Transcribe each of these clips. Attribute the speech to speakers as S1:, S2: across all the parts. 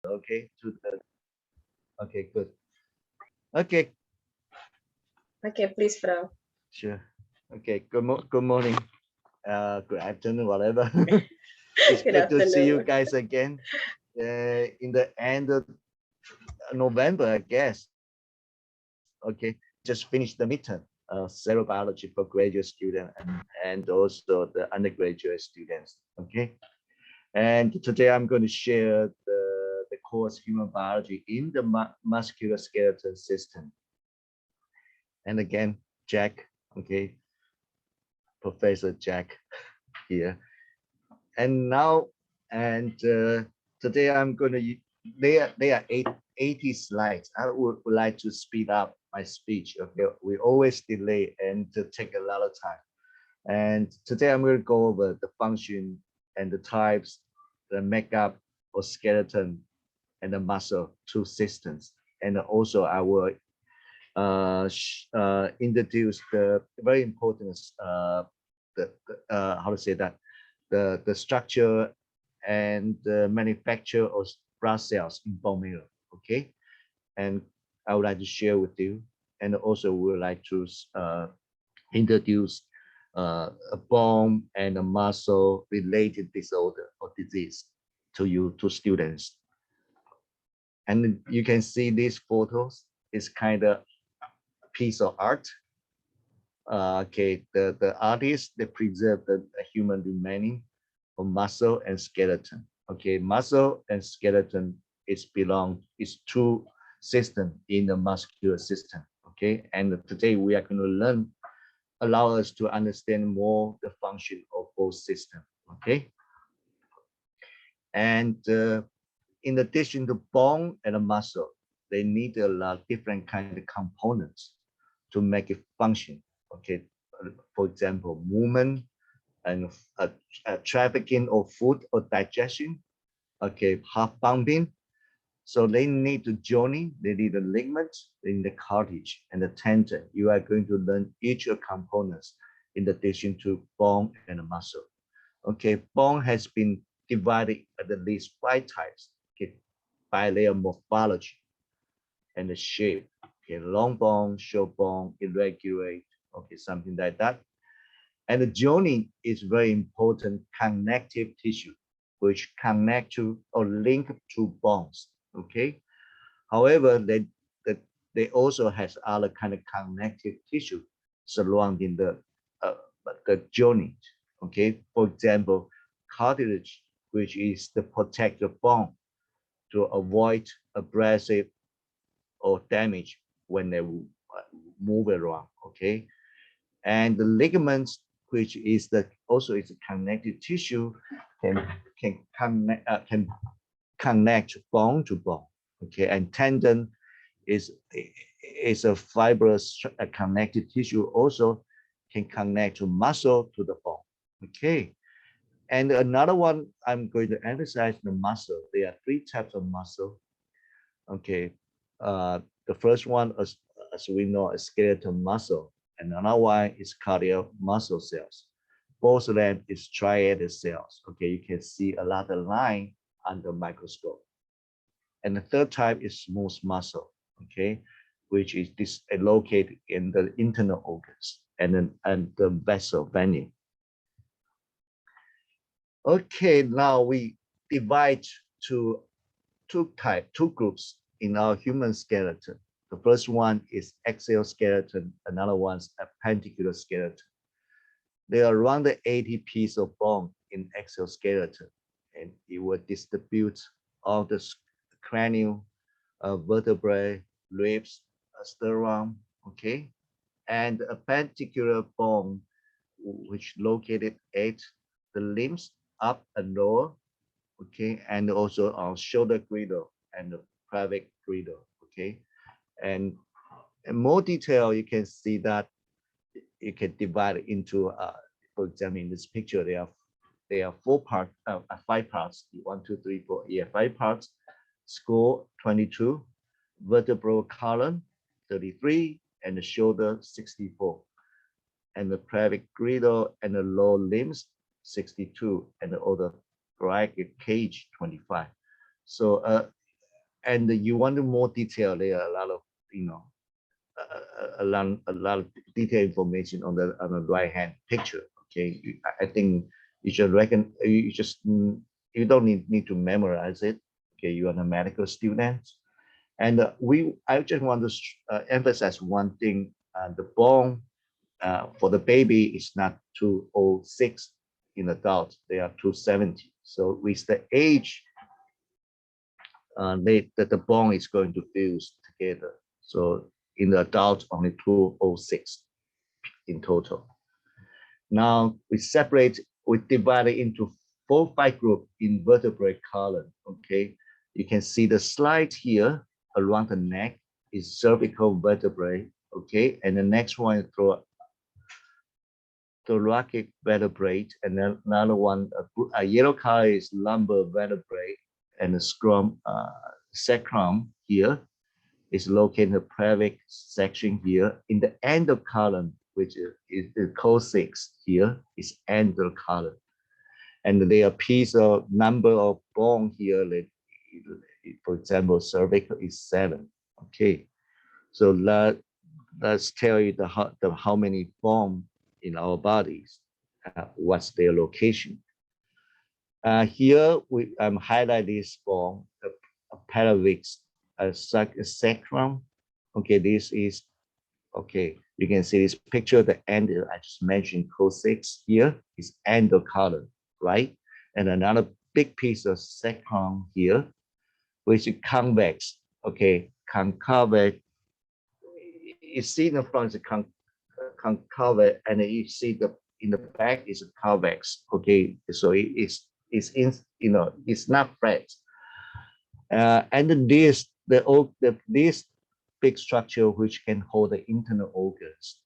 S1: Okay, to the okay, good. Okay,
S2: Okay, please, Prof.
S1: sure. Okay, good morning, good afternoon, whatever. It's
S2: Good
S1: good to see you
S2: afternoon.
S1: guys again. In the end of November, I guess. Okay, just finished the midterm, cell biology for graduate student and also the undergraduate students. Okay, and today I'm going to share the course human biology in the musculoskeletal system. And again, Jack, okay, Professor Jack here. And now, and today I'm going to, they are 80 slides. I would like to speed up my speech. Okay, we always delay and to take a lot of time. And today I'm going to go over the function and the types, the makeup of skeleton and the muscle two systems. And also I will introduce the very important how to say that the structure and the manufacture of blood cells in bone marrow. Okay, and I would like to share with you, and also we would like to introduce a bone and a muscle related disorder or disease to you, to students. And you can see these photos. It's kind of piece of art. Okay, the artists, they preserve the human remaining of muscle and skeleton. Okay, muscle and skeleton is two system in the muscular system. Okay, and today we are going to learn, allow us to understand more the function of both systems. Okay, and in addition to bone and a muscle, they need a lot different kind of components to make it function. Okay, for example, movement and trafficking of food or digestion. Okay, heart pumping. So they need to joining, they need the ligaments, they need the cartilage and the tendon. You are going to learn each of components in addition to bone and the muscle. Okay, bone has been divided at least 5 types. Okay, by their morphology and the shape. Okay, long bone, short bone, irregular, okay, something like that. And the joining is very important connective tissue, which connect to or link to bones. Okay. However, they also has other kind of connective tissue surrounding uh, the joint. Okay. For example, cartilage, which is the protective bone to avoid abrasive or damage when they move around. Okay, and the ligaments, which is the also is a connective tissue, can connect bone to bone. Okay, and tendon is a fibrous connective tissue, also can connect to muscle to the bone. Okay, and another one I'm going to emphasize the muscle. There are 3 types of muscle. Okay, the first one, as we know, is skeletal muscle, and another one is cardiac muscle cells. Both of them is triad cells. Okay, you can see a lot of line under microscope. And the third type is smooth muscle. Okay, which is located in the internal organs and the vessel venue. Okay, now we divide to two groups in our human skeleton. The first one is axial skeleton, another one's appendicular skeleton. There are around 80 pieces of bone in exoskeleton, and it will distribute all the cranial, vertebrae, ribs, sternum, okay? And a particular bone which located at the limbs up and lower, okay? And also our shoulder girdle and the pelvic girdle, okay? And in more detail, you can see that you can divide it into, for example, in this picture, there are 5 parts, 1, 2, 3, 4, yeah, 5 parts, skull 22, vertebral column 33, and the shoulder 64, and the pelvic girdle and the lower limbs 62, and the other thoracic cage 25. So And you want more detail, there are a lot of, you know, a lot of detailed information on the right hand picture. Okay, I think you should reckon, you just, you don't need to memorize it. Okay, you are a medical student. And I just want to emphasize one thing. The bone for the baby is not 206. In adults, they are 270. So with the age, the bone is going to fuse together. So in the adult, only 206 in total. Now we divide it into 4-5 groups in vertebrate column. Okay, you can see the slide here around the neck is cervical vertebrae. Okay, and the next one is thoracic vertebrae, and then another one, a yellow color is lumbar vertebrae, and the sacrum here is located in the pelvic section here. In the end of column, which is the coccyx here, is endal column. And there are piece of number of bone here. For example, cervical is 7. Okay, so let's tell you how many bone in our bodies, what's their location. Here I'm highlight this bone, a pelvic sacrum. Okay, this is, okay, you can see this picture, the end I just mentioned, coccyx here is endal column, right? And another big piece of sacrum here, which is convex. Okay, concave. You see in the front is concave, and you see the in the back is convex. Okay, so it's in, you know, it's not flat. And then this big structure which can hold the internal organs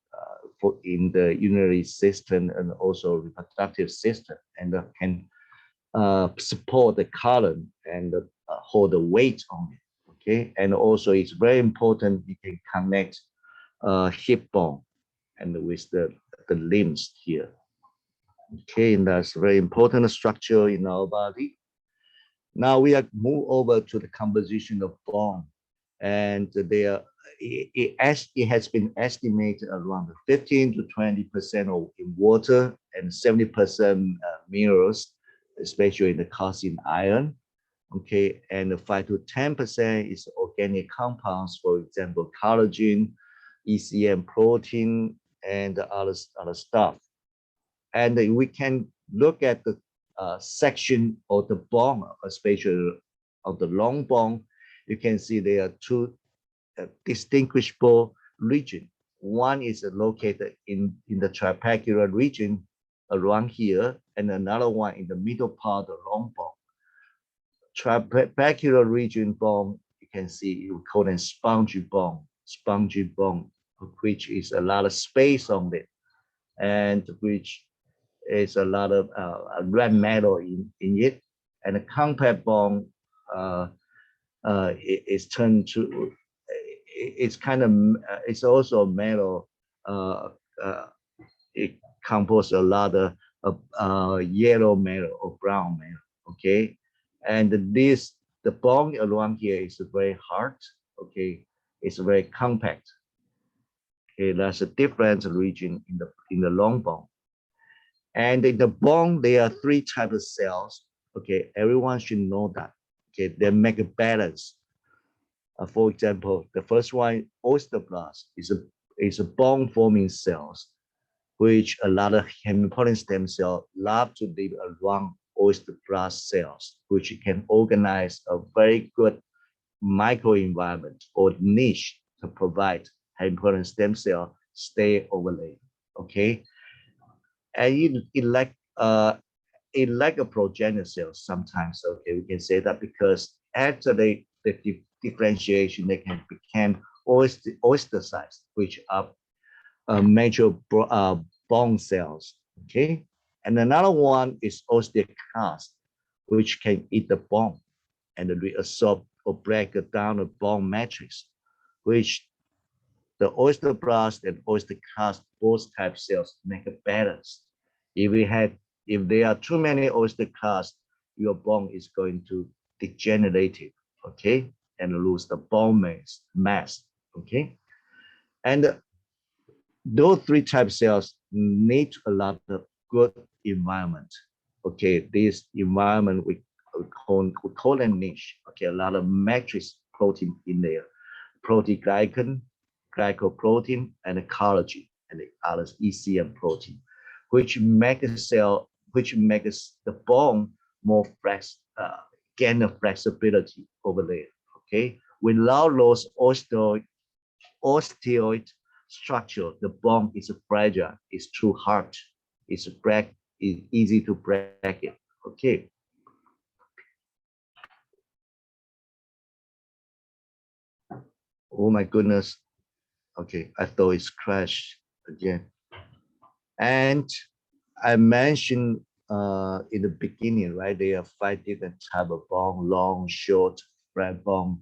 S1: for in the urinary system and also reproductive system, and can support the column and hold the weight on it. Okay, and also it's very important, you can connect hip bone and with the limbs here. Okay, and that's very important structure in our body. Now we are move over to the composition of bone, and it has been estimated around 15 to 20% of in water and 70% minerals, especially in the calcium iron. Okay, and 5 to 10% is organic compounds, for example, collagen, ECM protein, and other stuff. And we can look at the section of the bone, especially of the long bone. You can see there are two distinguishable regions. One is located in the trapecular region around here, and another one in the middle part of the long bone. Trapecular region bone, you can see, we call it spongy bone, which is a lot of space on it, and which is a lot of red metal in it. And the compact bone is turned to, it's kind of, it's also metal. It composes a lot of yellow metal or brown metal. Okay, and the bone around here is very hard. Okay, it's very compact. Okay, that's a different region in the long bone. And in the bone, there are 3 types of cells. Okay, everyone should know that. Okay, they make a balance. For example, the first one, osteoblast, is a bone forming cells, which a lot of hematopoietic stem cells love to live around osteoblast cells, which can organize a very good microenvironment or niche to provide hematopoietic stem cell stay overlay. Okay, and it like a progenitor cell sometimes. Okay, we can say that because after the differentiation, they can become osteocytes, which are major bone cells. Okay, and another one is osteoclast, which can eat the bone and reabsorb or break down the bone matrix, which the osteoblast and osteoclast, both type cells make a balance. If there are too many osteoclasts, your bone is going to degenerate. Okay, and lose the bone mass. Okay, and those three type cells need a lot of good environment. Okay, this environment we call them niche. Okay, a lot of matrix protein in there, proteoglycan, glycoprotein, and collagen, and the other ECM protein, which make the cell, which makes the bone more gain the flexibility over there. Okay, without those osteoid structure, the bone is fragile, it's too hard, it's easy to break it. Okay. Oh my goodness. Okay, I thought it's crashed again. And I mentioned in the beginning, right? There are 5 different type of bone: long, short, flat bone,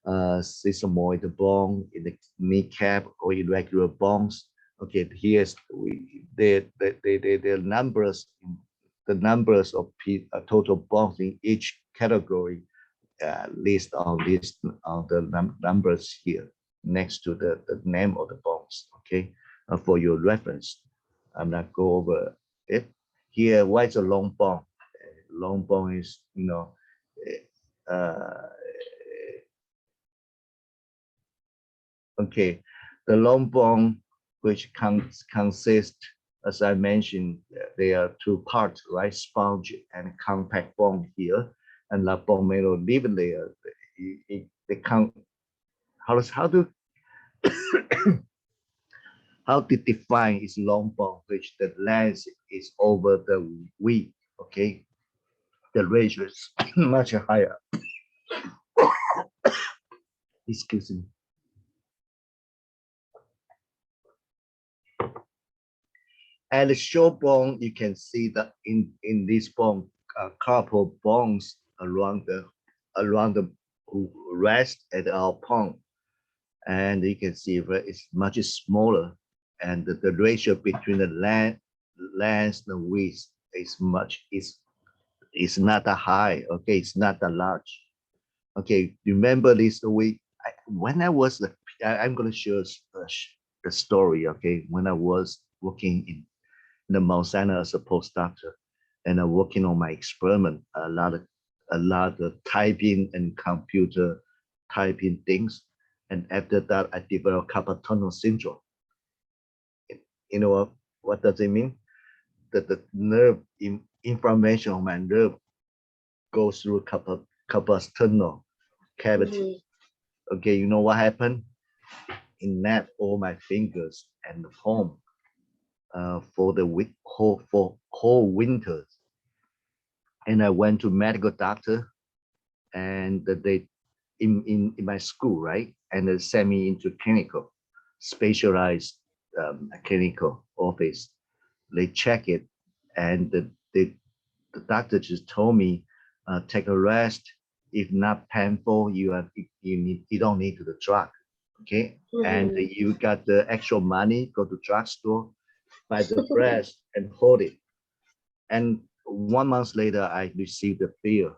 S1: sesamoid bone in the kneecap, or irregular bones. Okay, here's the numbers, of total bones in each category, list on the numbers here next to the name of the bones. Okay, for your reference. I'm not go over it here. Why is a long bone? Long bone is, okay, the long bone, which consists, as I mentioned, there are 2 parts, right? Sponge and compact bone here, and the bone marrow liver layer. They count how to how to define is long bone, which the length is over the width. Okay, the ratio is much higher. Excuse me. And the short bone, you can see that in this bone, carpal bones around the rest at our palm, and you can see it's much smaller, and the ratio between the length and width is not that high. Okay, it's not that large. Okay, remember this week when I was I'm going to share the story. Okay, when I was working in the Mount Sinai as a postdoctor, and I'm working on my experiment, a lot of typing and computer typing things, and after that I developed carpal tunnel syndrome. You know what does it mean? That the nerve inflammation of my nerve goes through carpal tunnel cavity. Okay, you know what happened? It napped all my fingers and the palm for the whole winter. And I went to medical doctor, and they in my school, right? And they sent me into clinical, specialized clinical office. They check it, and the doctor just told me, take a rest. If not painful, you don't need the drug. Okay, and you got the actual money, go to drugstore, buy the breast and hold it. And 1 month later, I received a bill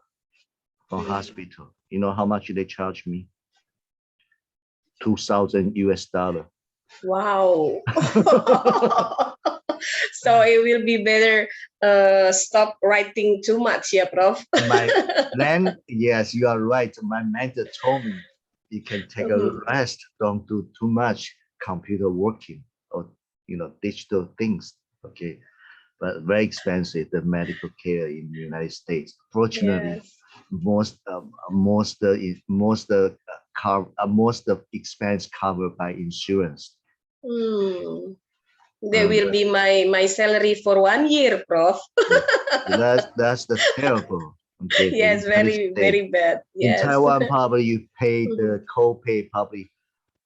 S1: from hospital. You know how much they charge me? $2,000 US.
S2: Wow. So it will be better stop writing too much, yeah, Prof.
S1: Yes, you are right. My mentor told me you can take a rest, don't do too much computer working or digital things. Okay, but very expensive, the medical care in the United States. Fortunately,
S2: Yes.
S1: most of expense covered by insurance.
S2: That will be my salary for 1 year, Prof.
S1: That's the terrible. Okay.
S2: Yes, very bad. Yes.
S1: In Taiwan, probably you pay the co-pay probably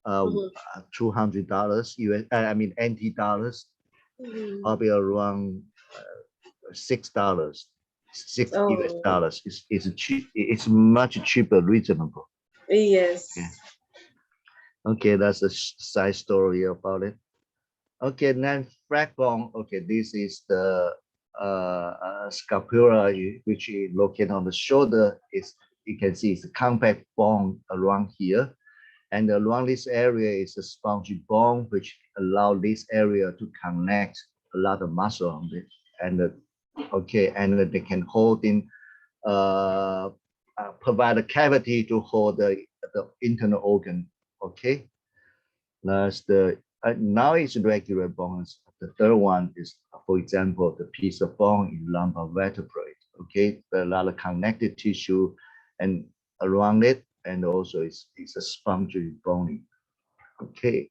S1: $200 US. I mean NT dollars, probably around $6, $6 US. It's cheap. It's much cheaper, reasonable.
S2: Yes.
S1: Okay, that's a side story about it. Okay, then flat bone. Okay, this is the scapula, which is located on the shoulder. It's you can see it's a compact bone around here. And around this area is a spongy bone, which allow this area to connect a lot of muscle on it. And they can hold in, provide a cavity to hold the internal organ. Okay, that's the now it's regular bones. The third one is, for example, the piece of bone in lumbar vertebrae. Okay, there are a lot of connective tissue and around it, and also it's a spongy bone. Okay.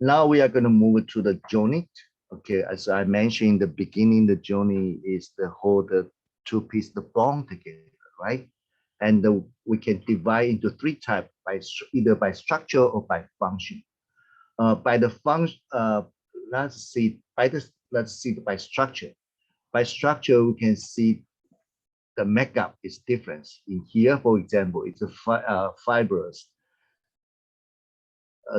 S1: Now we are going to move to the joint. Okay, as I mentioned in the beginning, the joint is the whole two pieces of bone together, right? And we can divide into three types, either by structure or by function. By the function, let's see by structure. By structure, we can see the makeup is different. In here, for example, it's a fibrous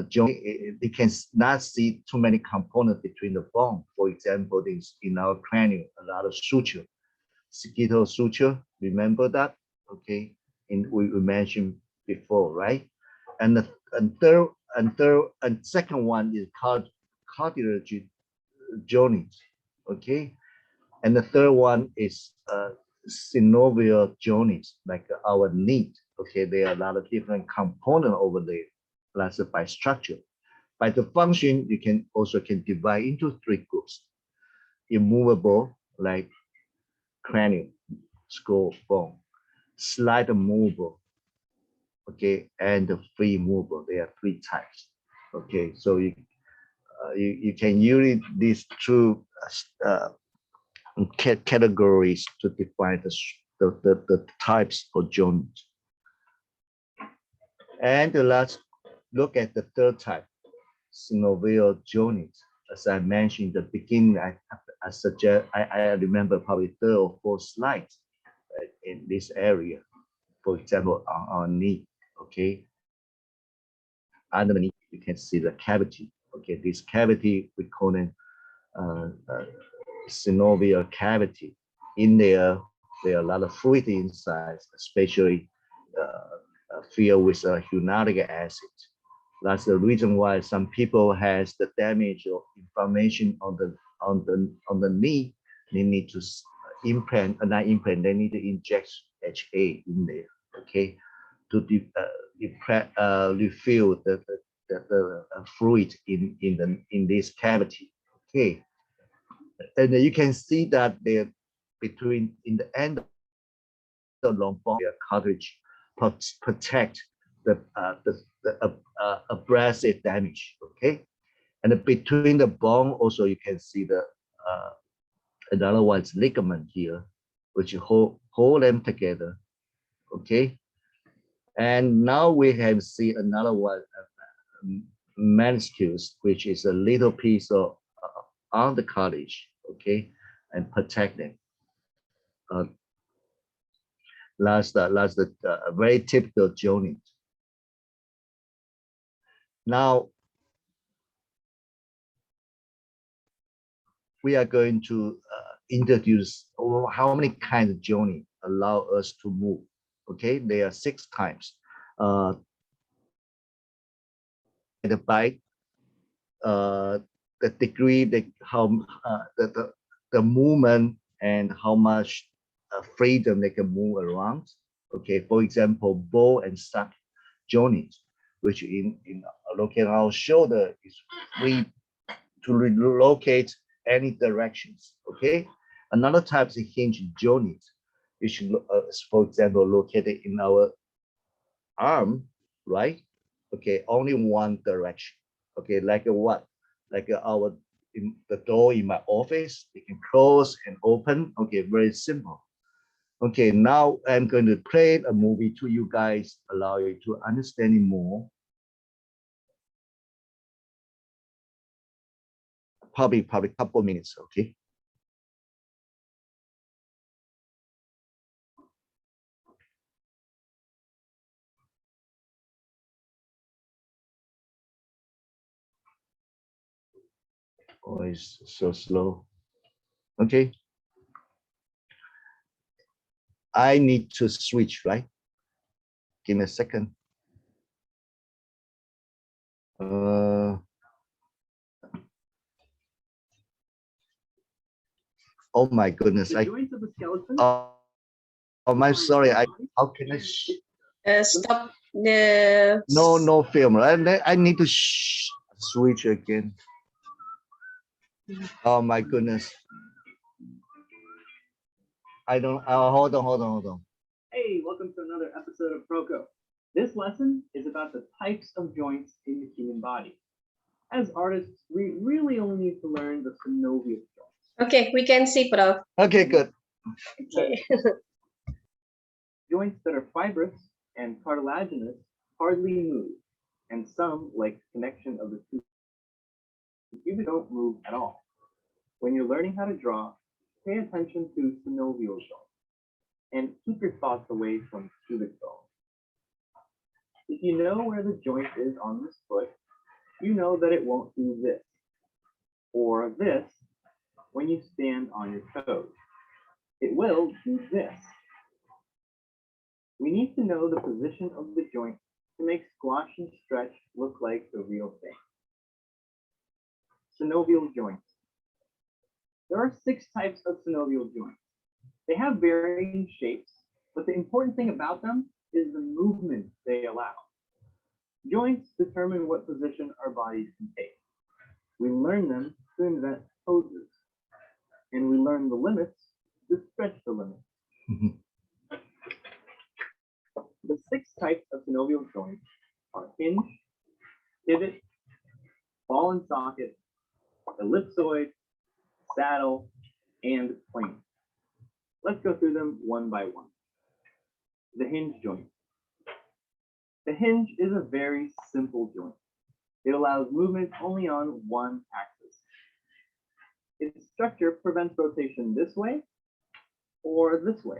S1: joint. They can not see too many components between the bone. For example, in our cranium, a lot of suture, skeletal suture. Remember that? Okay, we mentioned before, right? And second one is called cartilage joint. Okay, and the third one is synovial joints, like our knee. Okay, there are a lot of different components over there. That's by structure. By the function, you can divide into three groups: immovable, like cranium, skull, bone; slight movable, okay, and the free movable. There are three types. Okay, so you can use these two categories to define the types of joints. And let's look at the third type, synovial joints. As I mentioned in the beginning, I remember probably third or fourth slide in this area. For example, on our knee, okay. Underneath, you can see the cavity. Okay, this cavity we call it synovial cavity. In there are a lot of fluid inside, especially filled with hyaluronic acid. That's the reason why some people has the damage or inflammation on the knee. They need to implant, not implant. They need to inject HA in there. Okay, to refill the fluid in this cavity. Okay, and you can see that they're in the end of the long bone, cartilage protect the abrasive damage. Okay, and between the bone also you can see the another one's ligament here, which hold them together. Okay, and now we have seen another one, meniscus, which is a little piece of on the cartilage. Okay, and protect them. That's the very typical joint. Now we are going to introduce how many kinds of joint allow us to move. Okay, there are 6 types. By the degree, the movement and how much freedom they can move around. Okay, for example, ball and sock joint, which in located on our shoulder is free to relocate any directions. Okay, another type is a hinge joint, which for example located in our arm, right? Okay, only one direction. Okay, like a what? Like the door in my office, it can close and open. Okay, very simple. Okay, now I'm going to play a movie to you guys, allow you to understand it more. Probably a couple minutes, okay? Oh, it's so slow. Okay. I need to switch, right? Give me a second. Oh my goodness.
S3: The joints of the skeleton.
S1: Oh my, sorry. How can I?
S2: Stop the.
S1: No film. I need to switch again. Oh my goodness. I don't. Hold on.
S3: Hey, welcome to another episode of Proco. This lesson is about the types of joints in the human body. As artists, we really only need to learn the synovial joints.
S2: Okay, we can see, Prof.
S1: Okay, good.
S2: Okay.
S3: Joints that are fibrous and cartilaginous hardly move, and some, like connection of the two cubic, don't move at all. When you're learning how to draw, pay attention to synovial joints and keep your thoughts away from cubic bone. If you know where the joint is on this foot, you know that it won't do this or this when you stand on your toes. It will do this. We need to know the position of the joint to make squash and stretch look like the real thing. Synovial joints. There are 6 types of synovial joints. They have varying shapes, but the important thing about them is the movement they allow. Joints determine what position our bodies can take. We learn them to invent poses, and we learn the limits to stretch the limits. The 6 types of synovial joints are hinge, pivot, ball and socket, ellipsoid, saddle, and plane. Let's go through them one by one. The hinge joint. The hinge is a very simple joint. It allows movement only on one axis. Its structure prevents rotation this way or this way.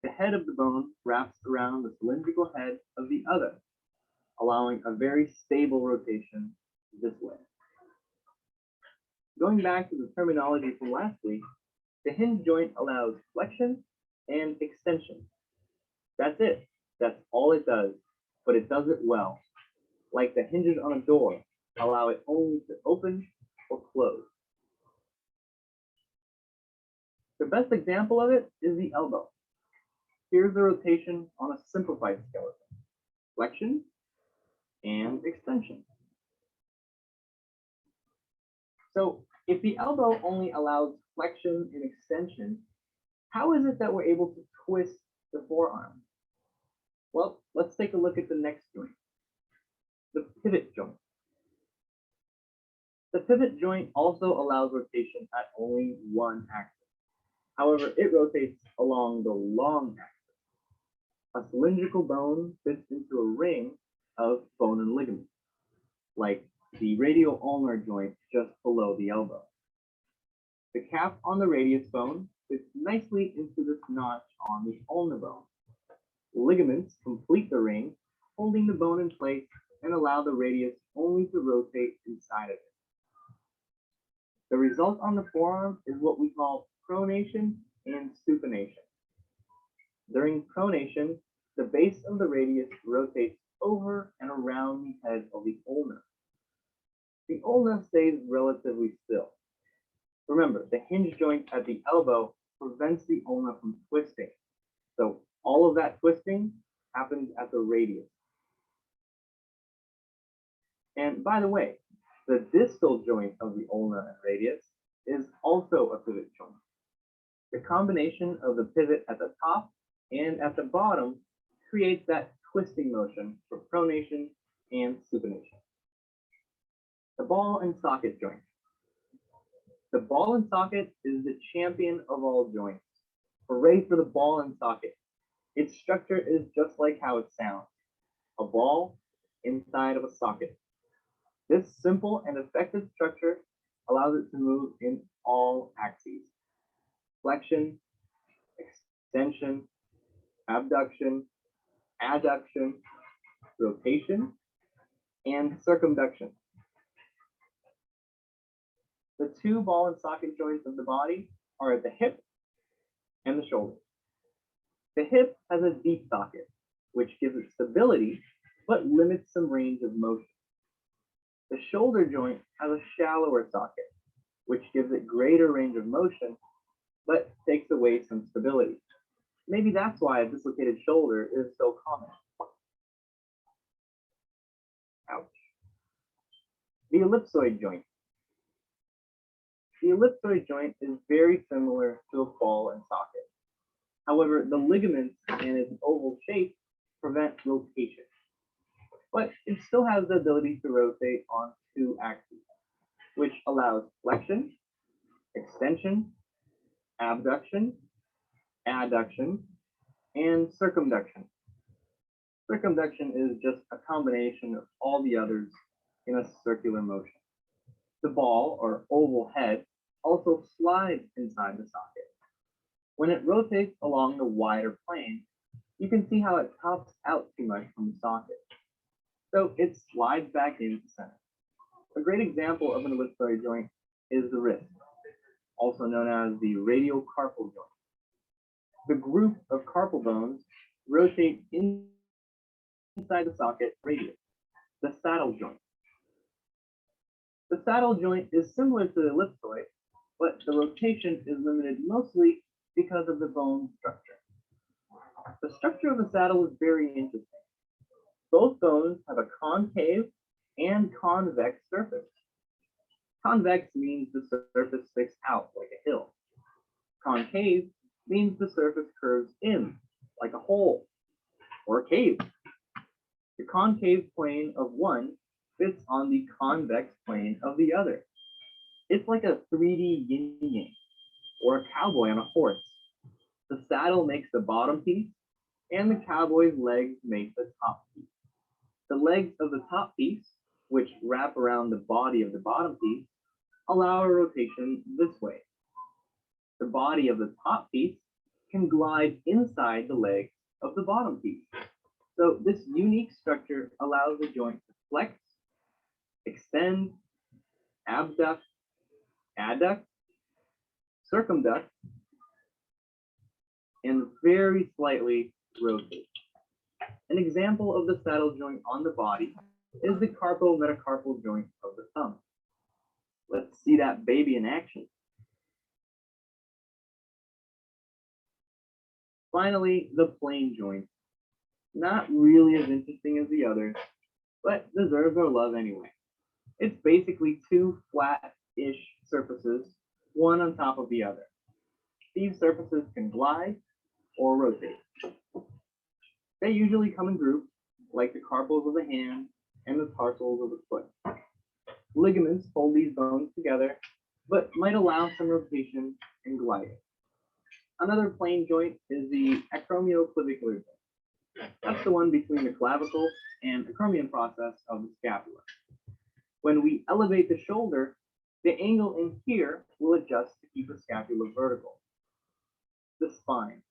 S3: The head of the bone wraps around the cylindrical head of the other, allowing a very stable rotation this way. Going back to the terminology from last week, the hinge joint allows flexion and extension. That's it. That's all it does, but it does it well. Like the hinges on a door, allow it only to open or close. The best example of it is the elbow. Here's the rotation on a simplified skeleton: flexion and extension. So if the elbow only allows flexion and extension, how is it that we're able to twist the forearm? Well, let's take a look at the next joint, the pivot joint. The pivot joint also allows rotation at only one axis. However, it rotates along the long axis. A cylindrical bone fits into a ring of bone and ligament, like the radial ulnar joint just below the elbow. The cap on the radius bone fits nicely into this notch on the ulnar bone. Ligaments complete the ring, holding the bone in place and allow the radius only to rotate inside of it. The result on the forearm is what we call pronation and supination. During pronation, the base of the radius rotates over and around the head of the ulna. The ulna stays relatively still. Remember, the hinge joint at the elbow prevents the ulna from twisting. So all of that twisting happens at the radius. And by the way, the distal joint of the ulna and radius is also a pivot joint. The combination of the pivot at the top and at the bottom creates that twisting motion for pronation and supination. The ball and socket joint. The ball and socket is the champion of all joints. Hooray for the ball and socket. Its structure is just like how it sounds: a ball inside of a socket. This simple and effective structure allows it to move in all axes: flexion, extension, abduction, adduction, rotation, and circumduction. The 2 ball and socket joints of the body are at the hip and the shoulder. The hip has a deep socket, which gives it stability, but limits some range of motion. The shoulder joint has a shallower socket, which gives it greater range of motion, but takes away some stability. Maybe that's why a dislocated shoulder is so common. Ouch. The ellipsoid joint. The ellipsoid joint is very similar to a ball and socket. However, the ligaments in its oval shape prevent rotation, but it still has the ability to rotate on two axes, which allows flexion, extension, abduction, adduction, and circumduction. Circumduction is just a combination of all the others in a circular motion. The ball or oval head also slides inside the socket. When it rotates along the wider plane, you can see how it pops out too much from the socket. So it slides back into center. A great example of an ellipsoid joint is the wrist, also known as the radial carpal joint. The group of carpal bones rotate inside the socket radius, the saddle joint. The saddle joint is similar to the ellipsoid, but the rotation is limited mostly because of the bone structure. The structure of the saddle is very interesting. Both bones have a concave and convex surface. Convex means the surface sticks out like a hill. Concave means the surface curves in like a hole or a cave. The concave plane of one fits on the convex plane of the other. It's like a 3D yin-yang or a cowboy on a horse. The saddle makes the bottom piece and the cowboy's legs make the top piece. The legs of the top piece, which wrap around the body of the bottom piece, allow a rotation this way. The body of the top piece can glide inside the legs of the bottom piece. So this unique structure allows the joint to flex, extend, abduct, adduct, circumduct, and very slightly rotate. An example of the saddle joint on the body is the carpometacarpal joint of the thumb. Let's see that baby in action. Finally, the plane joint. Not really as interesting as the others, but deserves our love anyway. It's basically two flat-ish surfaces, one on top of the other. These surfaces can glide or rotate. They usually come in groups, like the carpals of the hand and the tarsals of the foot. Ligaments hold these bones together, but might allow some rotation and gliding. Another plane joint is the acromioclavicular joint. That's the one between the clavicle and acromion process of the scapula. When we elevate the shoulder, the angle in here will adjust to keep the scapula vertical. The spine.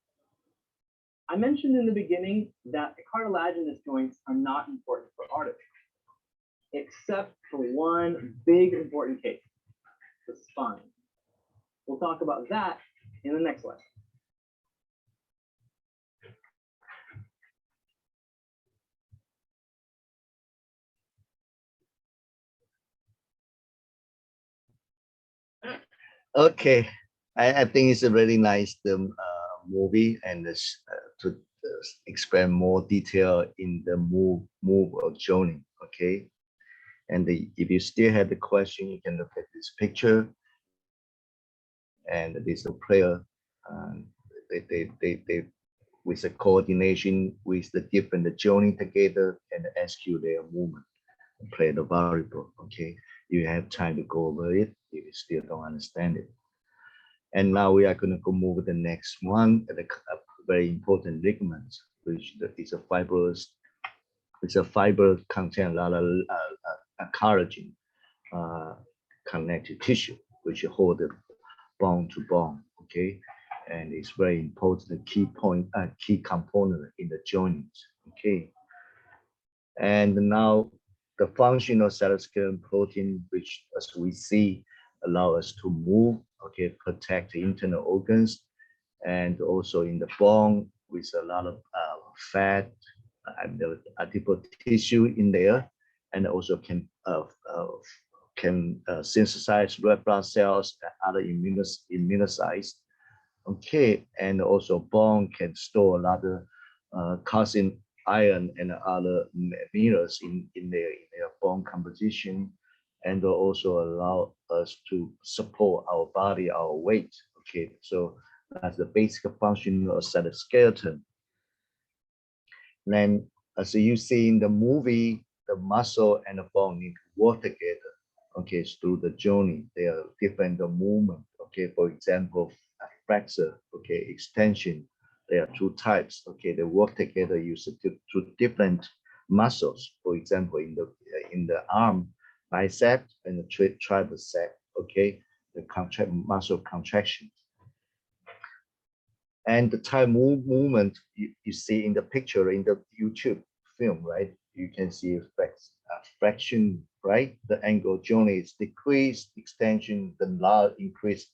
S3: I mentioned in the beginning that the cartilaginous joints are not important for artists, except for one big important case, the spine. We'll talk about that in the next lesson.
S1: Okay, I think it's a really nice movie and to explain more detail in the move of joining. Okay, and if you still have the question, you can look at this picture. And this player, they with the coordination with the different joining together and execute their movement, play the variable. Okay, you have time to go over it if you still don't understand it. And now we are going to go move to the next one, the very important ligament, which is a fibrous. It's a fiber contain a lot of collagen connective tissue, which hold the bone to bone. Okay, and it's very important key component in the joint. Okay, and now the functional cytoskeleton protein, which as we see, allow us to move. Okay, protect the internal organs, and also in the bone, with a lot of fat and the adipose tissue in there, and also can synthesize red blood cells and other immunocytes. Okay, and also bone can store a lot of calcium, iron, and other minerals in their bone composition, and also allow us to support our body, our weight. Okay, so that's the basic function of skeleton. Then, as you see in the movie, the muscle and the bone need to work together. Okay, through the journey, there are different movement. Okay, for example, flexor. Okay, extension. There are two types. Okay, they work together using two different muscles. For example, in the arm, bicep and the tricep. Okay, the muscle contraction. And the type movement you see in the picture in the YouTube film, right? You can see flexion, right? The angle journey is decreased, extension, the large increase,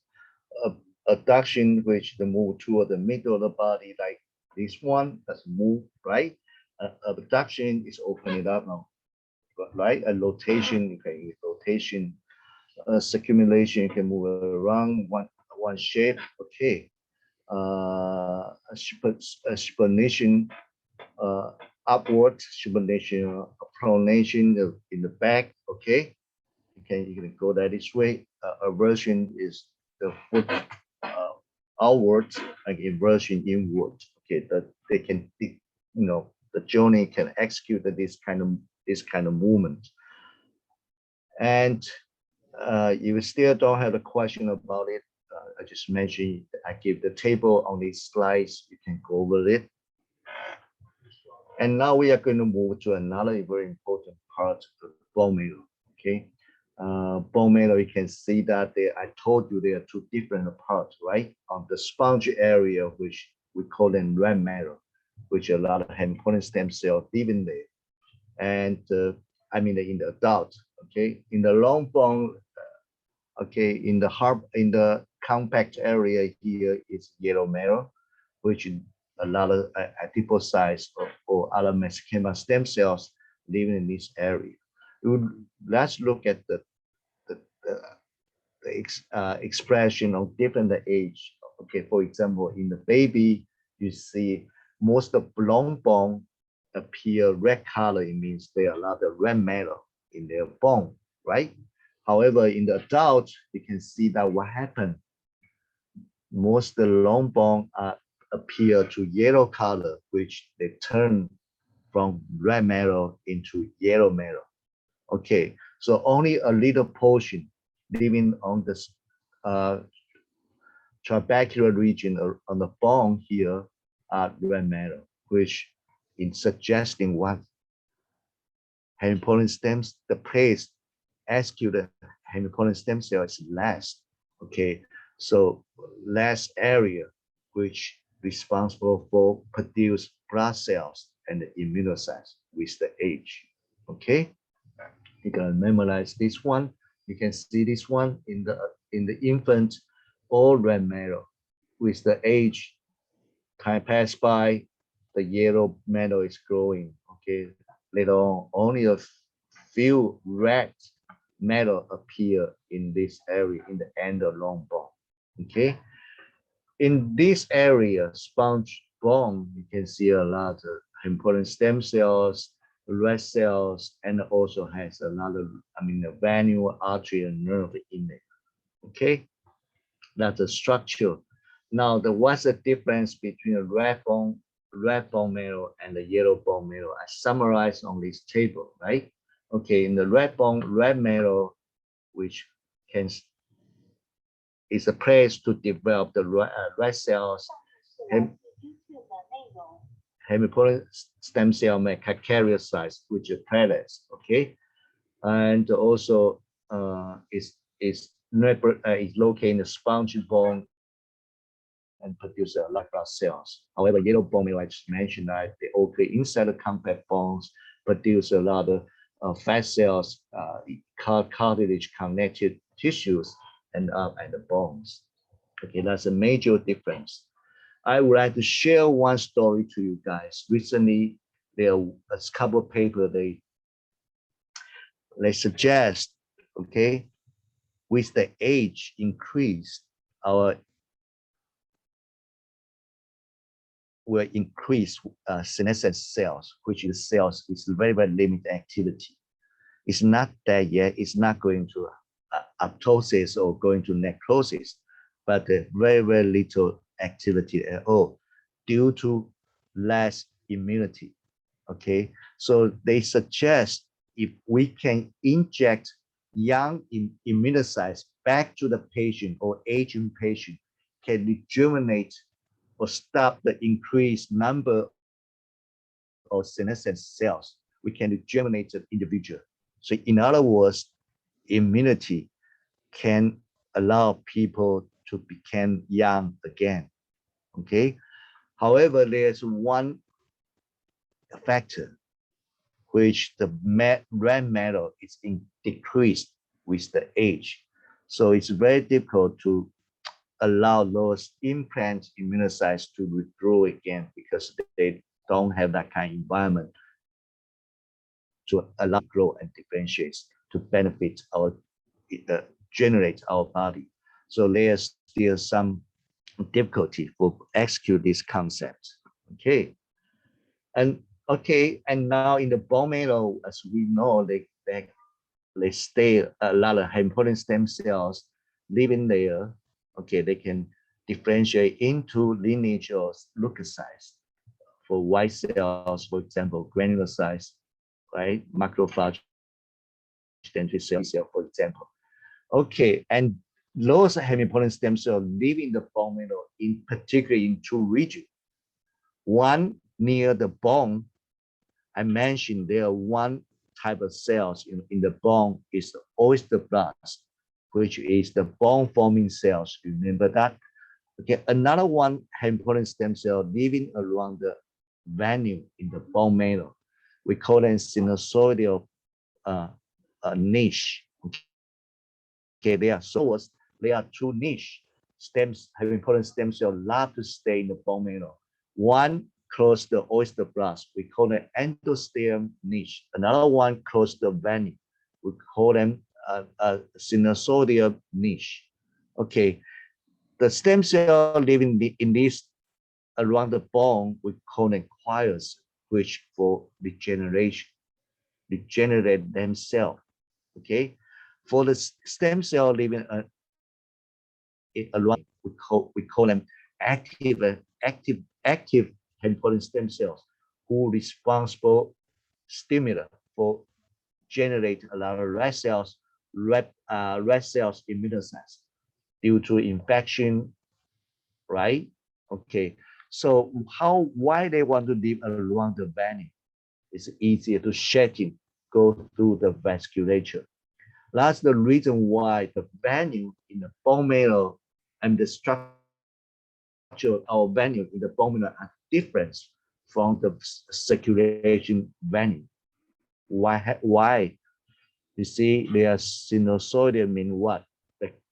S1: adduction, which the move toward the middle of the body, like this one, that's move, right? Abduction is opening it up now, right? A rotation, okay, rotation, circumambulation, you can move around one shape, okay. Supination, upward supination, pronation in the back. Okay, you can go that this way. Aversion is the foot outwards, like inversion inward. Okay, that they can, the journey can execute this kind of movement. And you still don't have a question about it. I just mentioned, I give the table on these slides. You can go over it. And now we are going to move to another very important part of bone marrow. Okay, bone marrow, you can see that I told you there are two different parts, right? On the sponge area, which we call them red marrow, which a lot of hematopoietic stem cells live in there. And I mean in the adult. Okay, in the long bone. Okay, in the compact area here is yellow marrow, which a lot of adipocytes or other mesenchymal stem cells living in this area. Let's look at the expression of different age. Okay, for example, in the baby, you see most of long bone appear red color. It means there are a lot of red marrow in their bone, right? However, in the adult, you can see that what happened. Most the long bone appear to yellow color, which they turn from red marrow into yellow marrow. Okay, so only a little portion living on the trabecular region or on the bone here are red marrow, which in suggesting what hematopoietic stems, the place executed hematopoietic stem cell is less. Okay, so less area which responsible for produce blood cells and immunocytes with the age. Okay, you can memorize this one. You can see this one in the infant, all red marrow. With the age, time pass by, the yellow marrow is growing. Okay, later on, only a few red marrow appear in this area in the end of long bone. Okay, in this area, sponge bone, you can see a lot of important stem cells, red cells, and also has another, a venule, artery, and nerve in it. Okay, that's the structure. Now, what's the difference between a red bone marrow and the yellow bone marrow? I summarize on this table, right? Okay, in the red marrow, which is a place to develop the red cells, hematopoietic stem cell megakaryocytes, which are platelets. Okay, and also is located in the sponge bone and produce a lot of blood cells. However, yellow bone marrow, I just mentioned that they occur inside the compact bones, produce a lot of fat cells, cartilage connected tissues, and the bones. Okay, that's a major difference. I would like to share one story to you guys. Recently, there was a couple of papers they suggest, okay, with the age increase, our will increase senescent cells, which is cells with very, very limited activity. It's not that yet. It's not going to apoptosis or going to necrosis, but very, very little activity at all due to less immunity. Okay, so they suggest if we can inject young immunocytes back to the patient or aging patient, can rejuvenate or stop the increased number of senescent cells, we can rejuvenate the individual. So in other words, immunity can allow people to become young again. Okay. However, there's one factor which the red matter is decreased with the age. So it's very difficult to allow those implant immunocytes to withdraw again because they don't have that kind of environment to allow grow and differentiate to benefit our generate our body. So there's still some difficulty for execute this concept. Okay, and now in the bone marrow, as we know, they stay a lot of important stem cells living there. Okay, they can differentiate into lineage or leukocytes. For white cells, for example, granulocytes, right? Macrophage, dendritic cell, for example. Okay, and those hemipotent stem cells live in the bone marrow, in particular in two regions. One near the bone, I mentioned there are one type of cells in the bone is the osteoblast, which is the bone forming cells. Remember that? Okay, another one important stem cell living around the venue in the bone marrow. We call them sinusoidal niche. Okay, they are two niche stems, important stem cell love to stay in the bone marrow. One close the osteoblast, we call it endosterium niche. Another one close the venue, we call them sinusoidal niche. Okay, the stem cell living in this around the bone, we call them choirs, which for regeneration, regenerate themselves. Okay, for the stem cell living around, we call them active important stem cells who responsible stimulus for generate a lot of red cells, red cells immunocytes due to infection, right? Okay, so why they want to live around the venue? It's easier to shedding go through the vasculature. That's the reason why the venue in the bone marrow and the structure of our venue in the bone marrow are different from the circulation venue. Why? You see, they are sinusoidal mean what?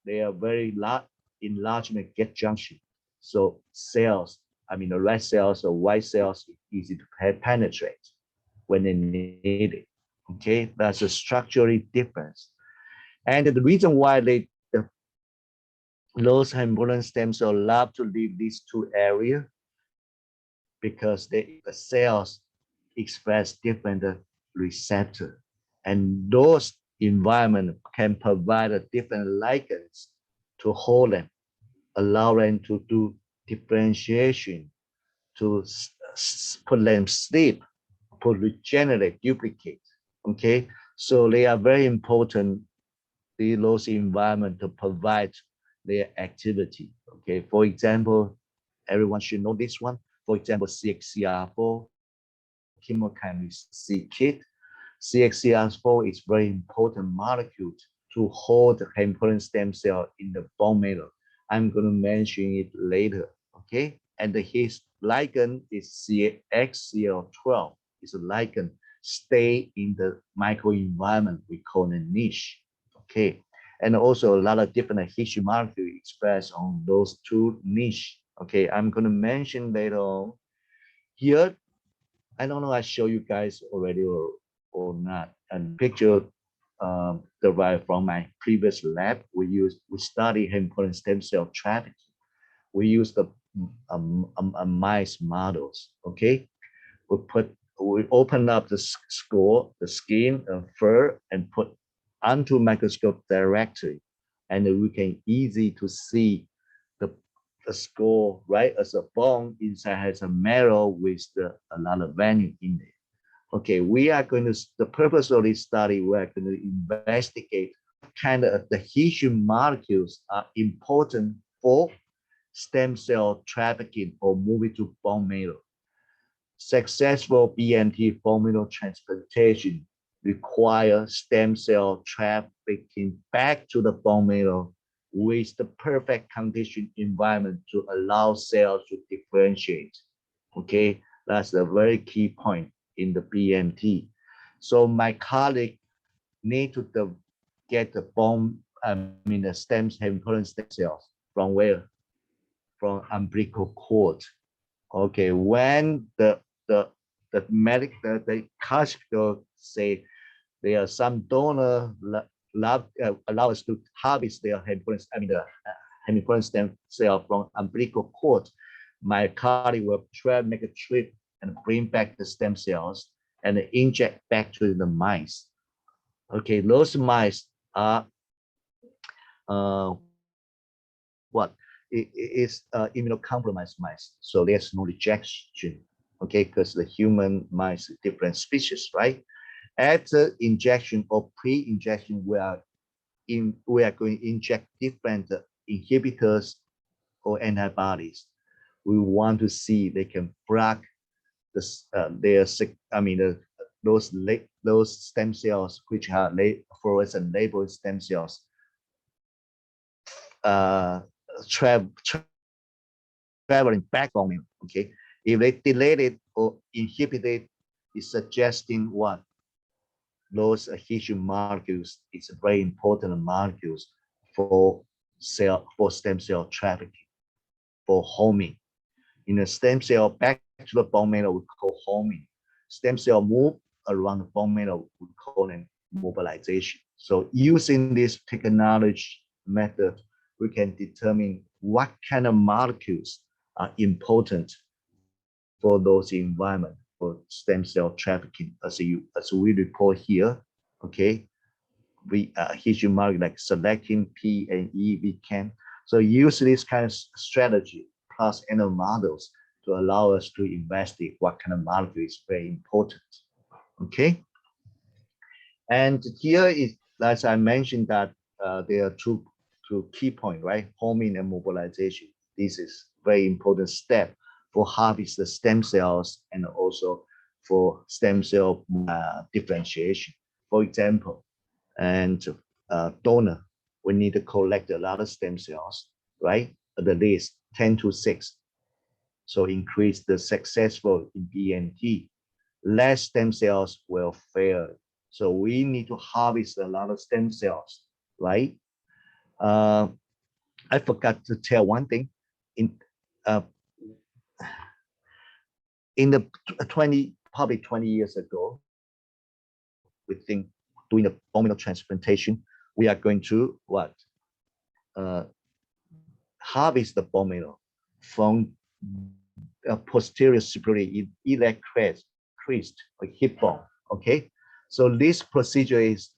S1: They are very large enlargement get junction. So cells, I mean the red cells or white cells, easy to penetrate when they need it. Okay, that's a structural difference. And the reason why those important stem cells love to leave these two areas because the cells express different receptors, and those environment can provide a different ligands to hold them, allow them to do differentiation, to put them sleep, to regenerate, duplicate. Okay, so they are very important. Those environment to provide their activity. Okay, for example, everyone should know this one. For example, CXCR4, chemokinase C kit. CXCR4 is very important molecule to hold the important stem cell in the bone marrow. I'm going to mention it later. Okay, and his ligand is CXCL12. It's a ligand stay in the microenvironment we call a niche. Okay, and also a lot of different tissue molecules expressed on those two niche Okay, I'm going to mention later on. Here, I don't know I show you guys already or not. And picture derived from my previous lab. We study hematopoietic stem cell trafficking. We use the mice models. Okay, we open up the skull, the skin, fur, and put onto microscope directly, and we can easy to see the skull, right, as a bone inside has a marrow with a lot of vein in it. Okay, we are going to, the purpose of this study, we are going to investigate kind of adhesion molecules are important for stem cell trafficking or moving to bone marrow. Successful BMT bone marrow transplantation require stem cell trafficking back to the bone marrow with the perfect condition environment to allow cells to differentiate. Okay, that's a very key point in the BMT. So my colleague need to get the bone, the hematopoietic stem cells from where? From umbilical cord. Okay, when the classical say there are some donor allow us to harvest their hematopoietic stem cell from umbilical cord, my colleague will try to make a trip and bring back the stem cells and inject back to the mice. Okay, those mice are what? It's immunocompromised mice, so there's no rejection. Okay, because the human mice is different species, right? After injection or pre-injection, we are going to inject different inhibitors or antibodies. We want to see they can block this, those stem cells which are fluorescent labeled stem cells traveling back on it. Okay, if they delete it or inhibit it, it's suggesting what? Those adhesion molecules is very important molecules for stem cell trafficking, for homing. In a stem cell back to the bone marrow, we call homing. Stem cell move around the bone marrow, we call it mobilization. So using this technology method, we can determine what kind of molecules are important for those environment for stem cell trafficking, as we report here. Okay, we adhesion molecule like selectin, P and E, we can. So use this kind of strategy plus animal models to allow us to investigate what kind of molecule is very important. Okay, and here is, as I mentioned, that there are two key points, right? Homing and mobilization. This is very important step for harvest the stem cells and also for stem cell differentiation. For example, and donor, we need to collect a lot of stem cells, right? At least 10 to 6. So increase the successful in BMT. Less stem cells will fail. So we need to harvest a lot of stem cells, right? I forgot to tell one thing. In the probably 20 years ago, we think doing the bone marrow transplantation, we are going to what? Harvest the bone marrow from posterior superior iliac crest or hip bone. Okay, so this procedure is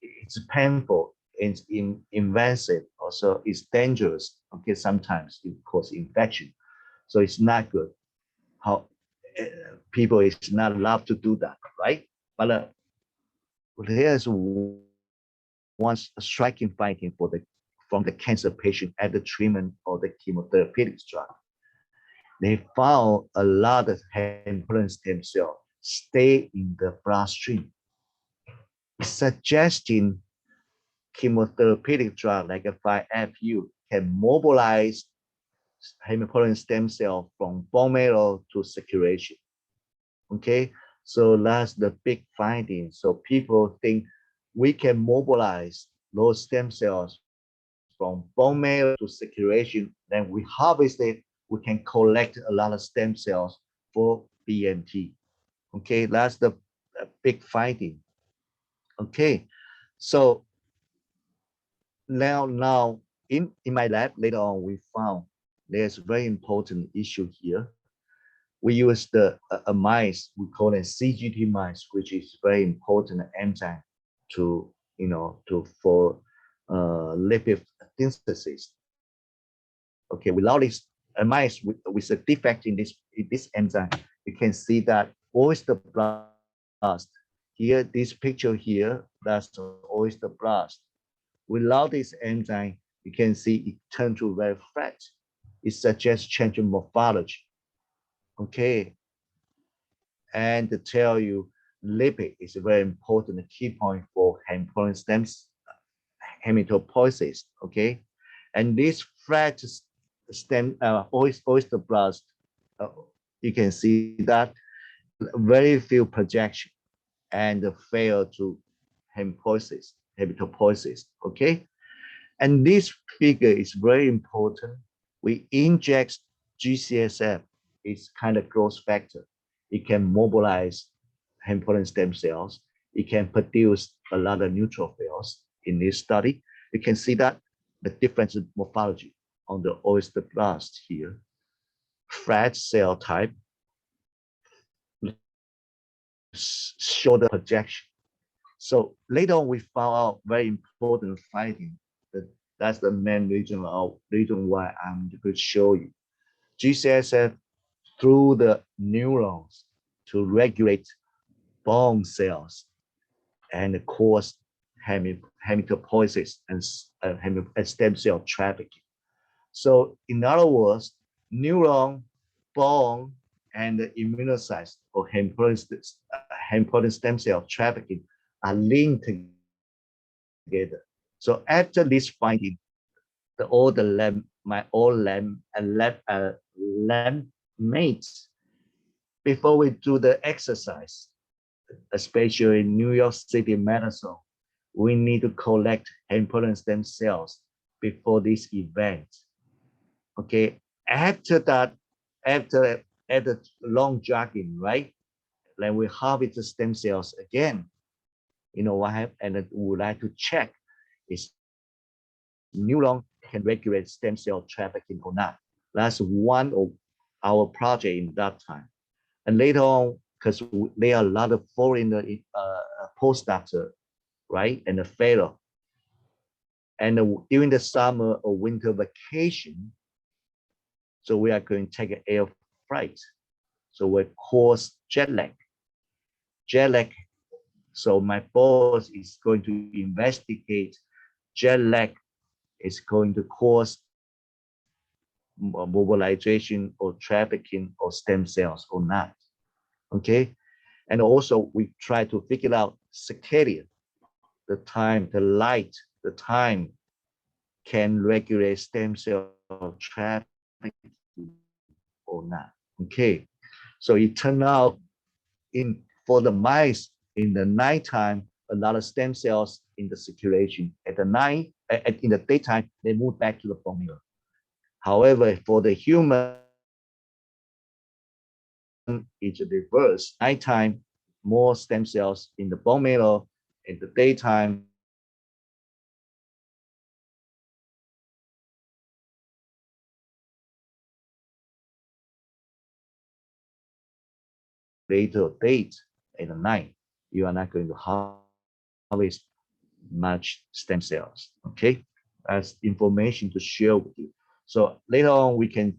S1: painful, it's invasive, also it's dangerous. Okay, sometimes it causes infection, so it's not good. How people is not allowed to do that, right? But there's one striking finding from the cancer patient at the treatment of the chemotherapeutic drug. They found a lot of hematopoietic stem cells stay in the bloodstream, suggesting chemotherapeutic drug like a 5-FU can mobilize hematopoietic stem cell from bone marrow to circulation. Okay, so that's the big finding. So people think we can mobilize those stem cells from bone marrow to circulation, then we harvest it we can collect a lot of stem cells for BNT. Okay, that's the big finding. Okay, so now in my lab later on, we found there's a very important issue here. We use a mice, we call it CGT mice, which is very important enzyme to for lipid synthesis. Okay, without this mice with a defect in this enzyme, you can see that oyster blast here, this picture here, that's the oyster blast. Without this enzyme, you can see it turns to very flat. It suggests change in morphology. Okay, and to tell you, lipid is a very important key point for hematopoiesis. Okay, and this flat stem oyster blast, you can see that very few projection and fail to hematopoiesis. Okay, and this figure is very important. We inject GCSF, it's kind of growth factor. It can mobilize hematopoietic stem cells. It can produce a lot of neutrophils. In this study, you can see that the difference in morphology on the oyster blast here. Flat cell type, shorter projection. So later on, we found out very important finding. That's the main reason why I'm going to show you. GCSF through the neurons to regulate bone cells and cause hematopoiesis and stem cell trafficking. So in other words, neuron, bone, and the immunocytes or hematopoietic stem cell trafficking are linked together. So after this finding, all the lab mates, before we do the exercise, especially in New York City Marathon, we need to collect hematopoietic stem cells before this event. Okay, after that, after long jogging, right? Then we harvest the stem cells again. You know what happened? And we would like to check is neuron can regulate stem cell trafficking or not. That's one of our project in that time. And later on, because there are a lot of foreign postdoctor, right, and a fellow. And during the summer or winter vacation, so we are going to take an air flight. So we cause jet lag. Jet lag. So my boss is going to investigate jet lag is going to cause mobilization or trafficking of stem cells or not. Okay, and also we try to figure out circadian, the time, the light, the time can regulate stem cell trafficking or not. Okay, so it turned out for the mice in the nighttime, a lot of stem cells in the circulation. At the night, in the daytime, they move back to the bone marrow. However, for the human, it's reverse. Nighttime, more stem cells in the bone marrow. In the daytime, later date in the night, you are not going to harvest much stem cells. Okay, that's information to share with you. So later on, we can,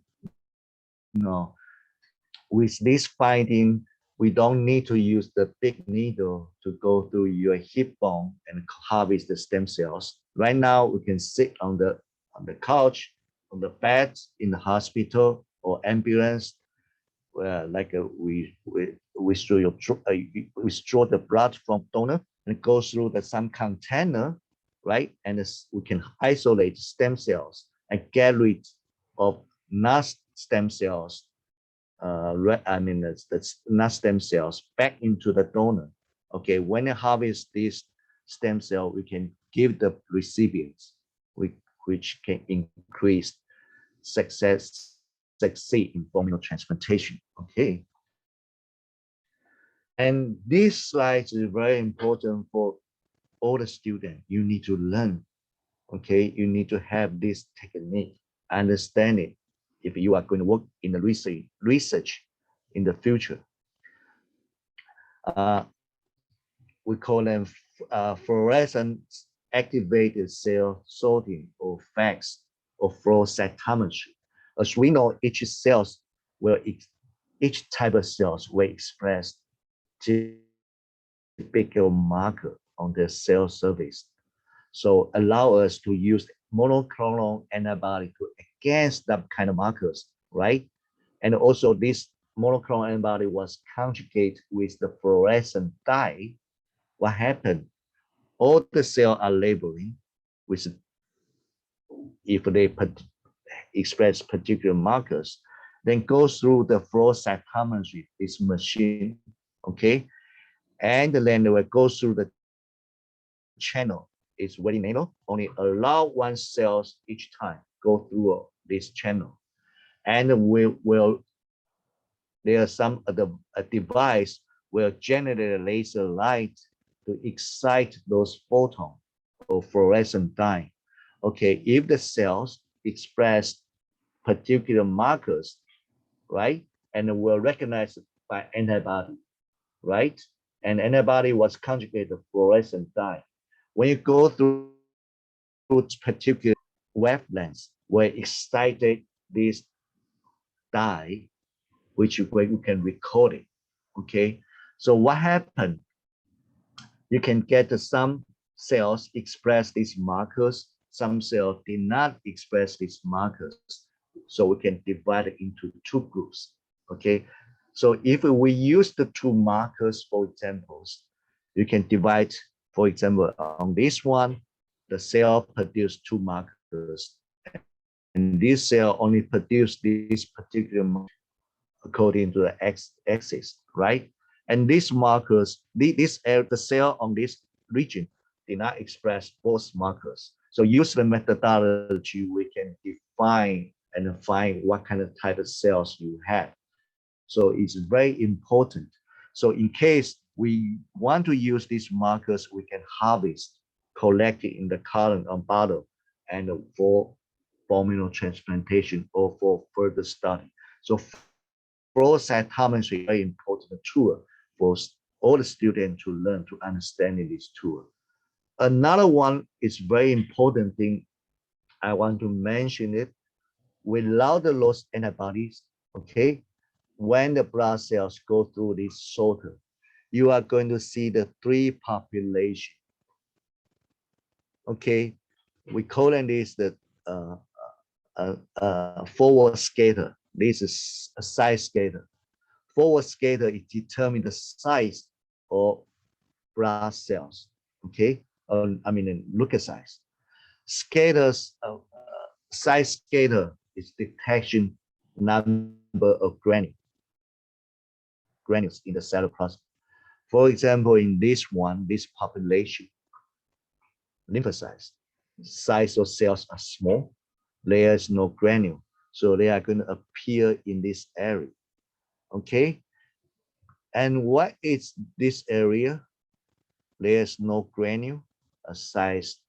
S1: with this finding, we don't need to use the big needle to go through your hip bone and harvest the stem cells. Right now, we can sit on the couch, on the bed in the hospital or ambulance, like we withdraw the blood from donor and go through some container, right? And we can isolate stem cells and get rid of not stem cells. That's not stem cells back into the donor. Okay, when you harvest this stem cell, we can give the recipients, which can increase success succeed in bone marrow transplantation. Okay. And this slide is very important for all the students. You need to learn. Okay, you need to have this technique, understand it if you are going to work in the research in the future. We call them fluorescent activated cell sorting or FACS or flow cytometry. As we know, each type of cells will express typical marker on the cell surface. So allow us to use monoclonal antibody to against that kind of markers, right? And also this monoclonal antibody was conjugated with the fluorescent dye. What happened? All the cells are labeling with, if they express particular markers, then go through the flow cytometry, this machine, okay? And then they will go through the channel. It's very narrow, only allow one cells each time go through this channel. And there are some a device will generate a laser light to excite those photons or fluorescent dye. Okay, if the cells express particular markers, right, and will recognize by antibody, right, and antibody was conjugated to fluorescent dye. When you go through particular wavelengths where excited this dye, which you can record it. Okay, so what happened? You can get some cells express these markers, some cells did not express these markers. So we can divide it into two groups. Okay, so if we use the two markers, for examples, you can divide, for example, on this one, the cell produce two markers, and this cell only produce this particular marker according to the x-axis, right? And these markers, the cell on this region did not express both markers. So use the methodology, we can define and find what kind of type of cells you have. So it's very important. So in case we want to use these markers, we can harvest, collect it in the column on bottom, and for bone marrow transplantation or for further study. So flow cytometry is a very important tool for all the students to learn to understand this tool. Another one is very important thing I want to mention it. Without the lost antibodies, okay, when the blood cells go through this sorter, you are going to see the three population. Okay, we call this the forward scatter. This is a side scatter. Forward scatter, it determines the size of blood cells. Okay, I mean leukocytes. Scatters, side scatter is detection number of granules in the cytoplasm. For example, in this one, this population, lymphocytes, size of cells are small. There is no granule, so they are going to appear in this area. Okay, and what is this area? There's no granule. A size,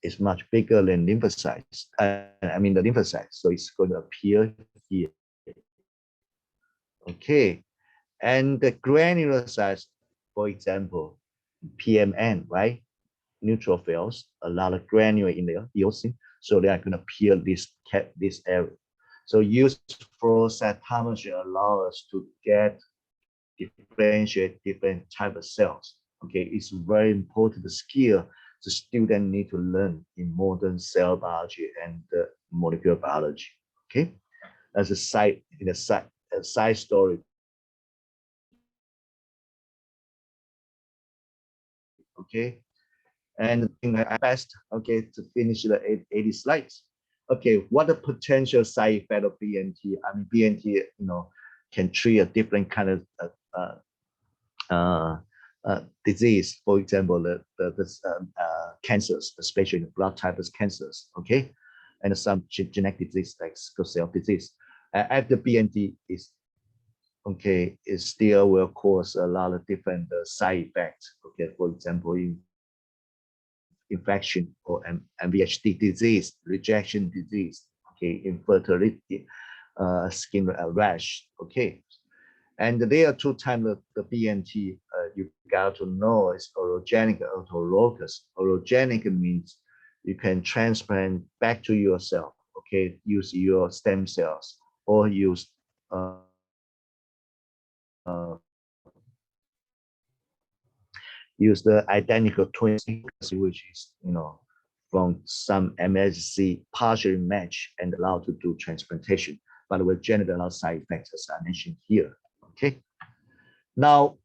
S1: is much bigger than lymphocytes. I mean the lymphocytes, so it's going to appear here. Okay, and the granular size, for example, PMN, right? Neutrophils, a lot of granule in there, eosin, so they are going to appear this area. So use flow cytometry allow us to differentiate different type of cells. Okay, it's very important skill the student need to learn in modern cell biology and molecular biology. Okay, as a side story. Okay, and I best, okay, to finish the 80 slides. Okay, what the potential side effect of BNT? I mean, BNT, can treat a different kind of disease. For example, the cancers, especially the blood type cancers. Okay, and some genetic disease like sickle cell disease. After BNT is okay, it still will cause a lot of different side effects. Okay, for example, infection or MVHD disease, rejection disease, okay, infertility, skin rash, okay. And there are two types of the BNT you got to know is orogenic and autologous. Orogenic means you can transplant back to yourself, okay, use your stem cells or use use the identical twin sequence, which is, from some MSC partially match and allowed to do transplantation, but will generate a lot of side effects as I mentioned here. Okay. Now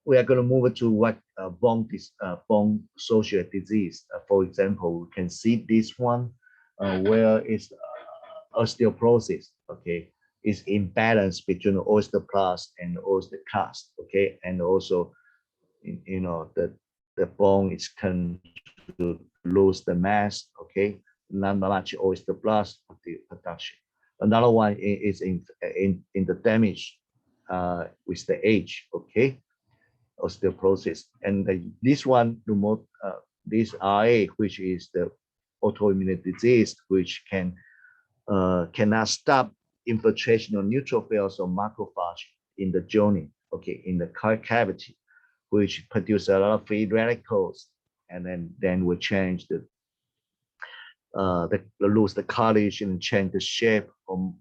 S1: we are going to move to what bone associated disease. For example, we can see this one where is osteoporosis. Okay, is imbalance between osteoblast and osteoclast. Okay, and also the bone is can to lose the mass. Okay, not much osteoblast production. Another one is in the damage with the age. Okay, osteoporosis, and this one this RA, which is the autoimmune disease, which cannot stop infiltration of neutrophils or macrophage in the joint, okay, in the cavity, which produce a lot of free radicals, and then will change the lose the cartilage and change the shape or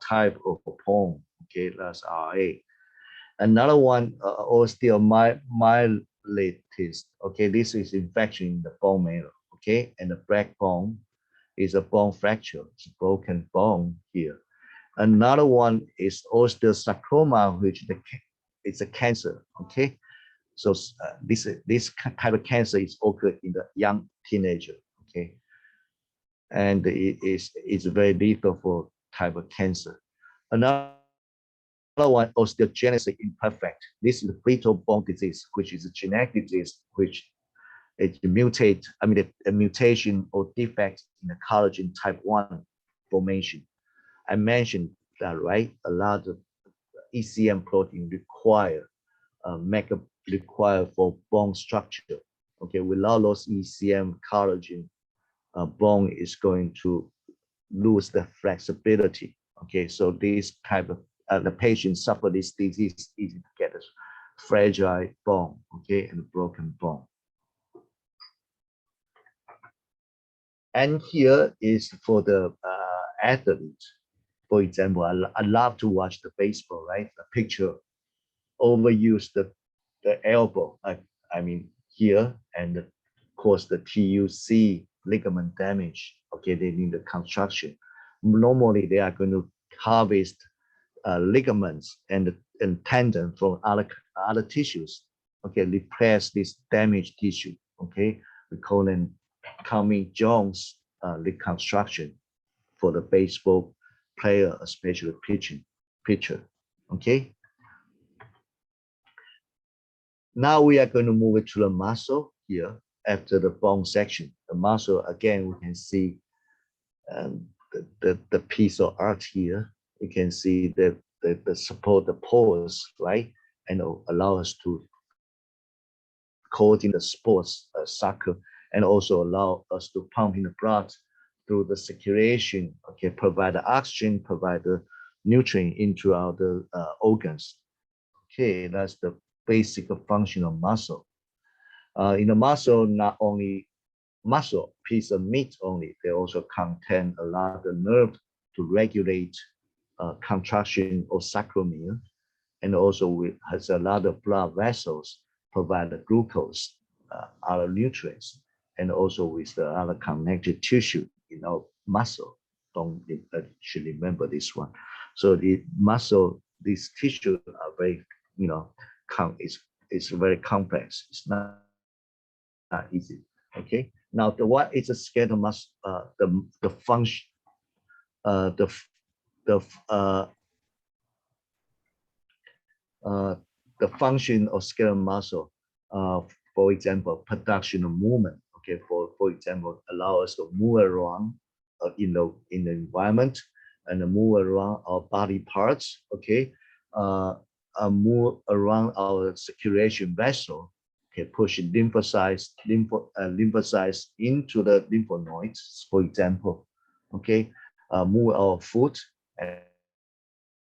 S1: type of bone. Okay, that's RA. Another one, osteomyelitis. Okay, this is infection in the bone marrow. Okay, and the black bone is a bone fracture. It's a broken bone here. Another one is osteosarcoma, which it's a cancer. Okay, so this kind of cancer is occurred in the young teenager. Okay, and it's very lethal for type of cancer. Another one, osteogenesis imperfect. This is the brittle bone disease, which is a genetic disease, which it mutate. I mean, a mutation or defect in the collagen type 1 formation. I mentioned that, right? A lot of ECM protein required for bone structure. Okay, without those ECM collagen, bone is going to lose the flexibility. Okay, so this type of the patient suffer this disease, easy to get a fragile bone, okay, and a broken bone. And here is for the athlete. For example, I love to watch the baseball, right? The picture overuse the elbow. I mean here, and of course the TUC ligament damage. Okay, they need the construction. Normally they are going to harvest ligaments and tendon from other tissues. Okay, replace this damaged tissue. Okay, we call them coming Jones reconstruction for the baseball player, especially pitcher. Okay. Now we are going to move it to the muscle here after the bone section. The muscle, again, we can see the piece of art here. You can see the support the pores, right? And allow us to coordinate the sports, soccer, and also allow us to pump in the blood through the circulation. Okay, provide the oxygen, provide the nutrient into our organs. Okay, that's the basic function of muscle. In the muscle, not only muscle, piece of meat only, they also contain a lot of nerve to regulate contraction or sarcopenia, and also has a lot of blood vessels, provide the glucose, other nutrients, and also with the other connective tissue in our muscle. Should remember this one. So the muscle, these tissues are very, it's very complex. It's not easy. Okay. Now, what is a skeletal muscle? The function, the function of skeletal muscle, for example, production of movement. Okay, for example, allow us to move around in the environment and move around our body parts, okay, move around our circulation vessel, okay, push lymphocytes into the lymph nodes, for example, okay, move our food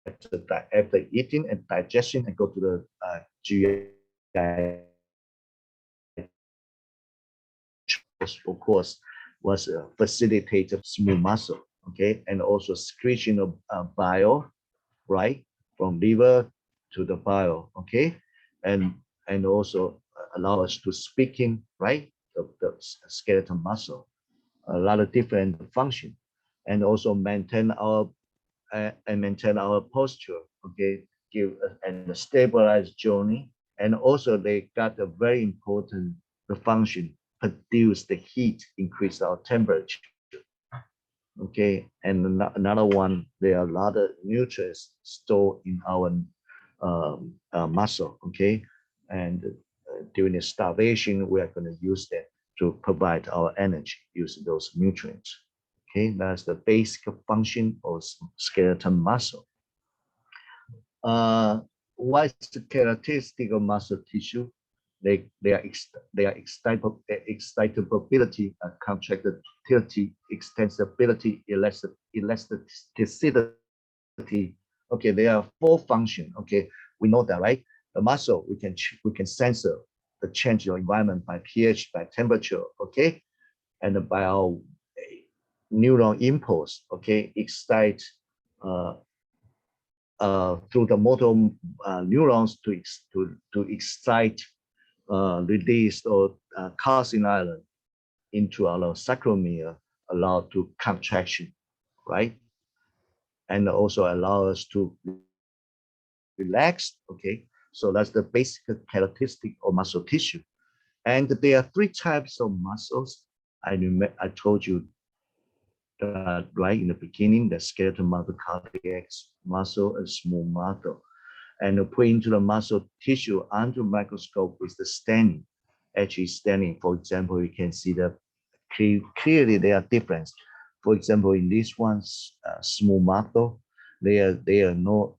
S1: after eating and digestion and go to the GI. Of course, was facilitated smooth muscle, okay, and also secretion of bile, right, from liver to the bile, okay, and also allow us to speaking, right, the skeletal muscle, a lot of different function, and also maintain our posture, okay, give and stabilize journey, and also they got a very important the function, produce the heat, increase our temperature, okay, and another one, there are a lot of nutrients stored in our muscle, okay, and during the starvation, we are going to use them to provide our energy, use those nutrients. Okay, that's the basic function of skeletal muscle. What is the characteristic of muscle tissue? They are excitability, contractility, extensibility, elasticity. Okay, there are 4 functions. Okay, we know that, right? The muscle we can censor the change of environment by pH, by temperature. Okay, and by our neuron impulse. Okay, excite through the motor neurons to excite release or calcium ion into our sarcomere, allow to contraction, right? And also allow us to relax, okay? So that's the basic characteristic of muscle tissue. And there are 3 types of muscles. I told you that right in the beginning, the skeletal muscle, cardiac muscle, and smooth muscle. And put into the muscle tissue under microscope with the staining. Actually staining, for example, you can see that clearly there are difference. For example, in this one's smooth muscle, there are no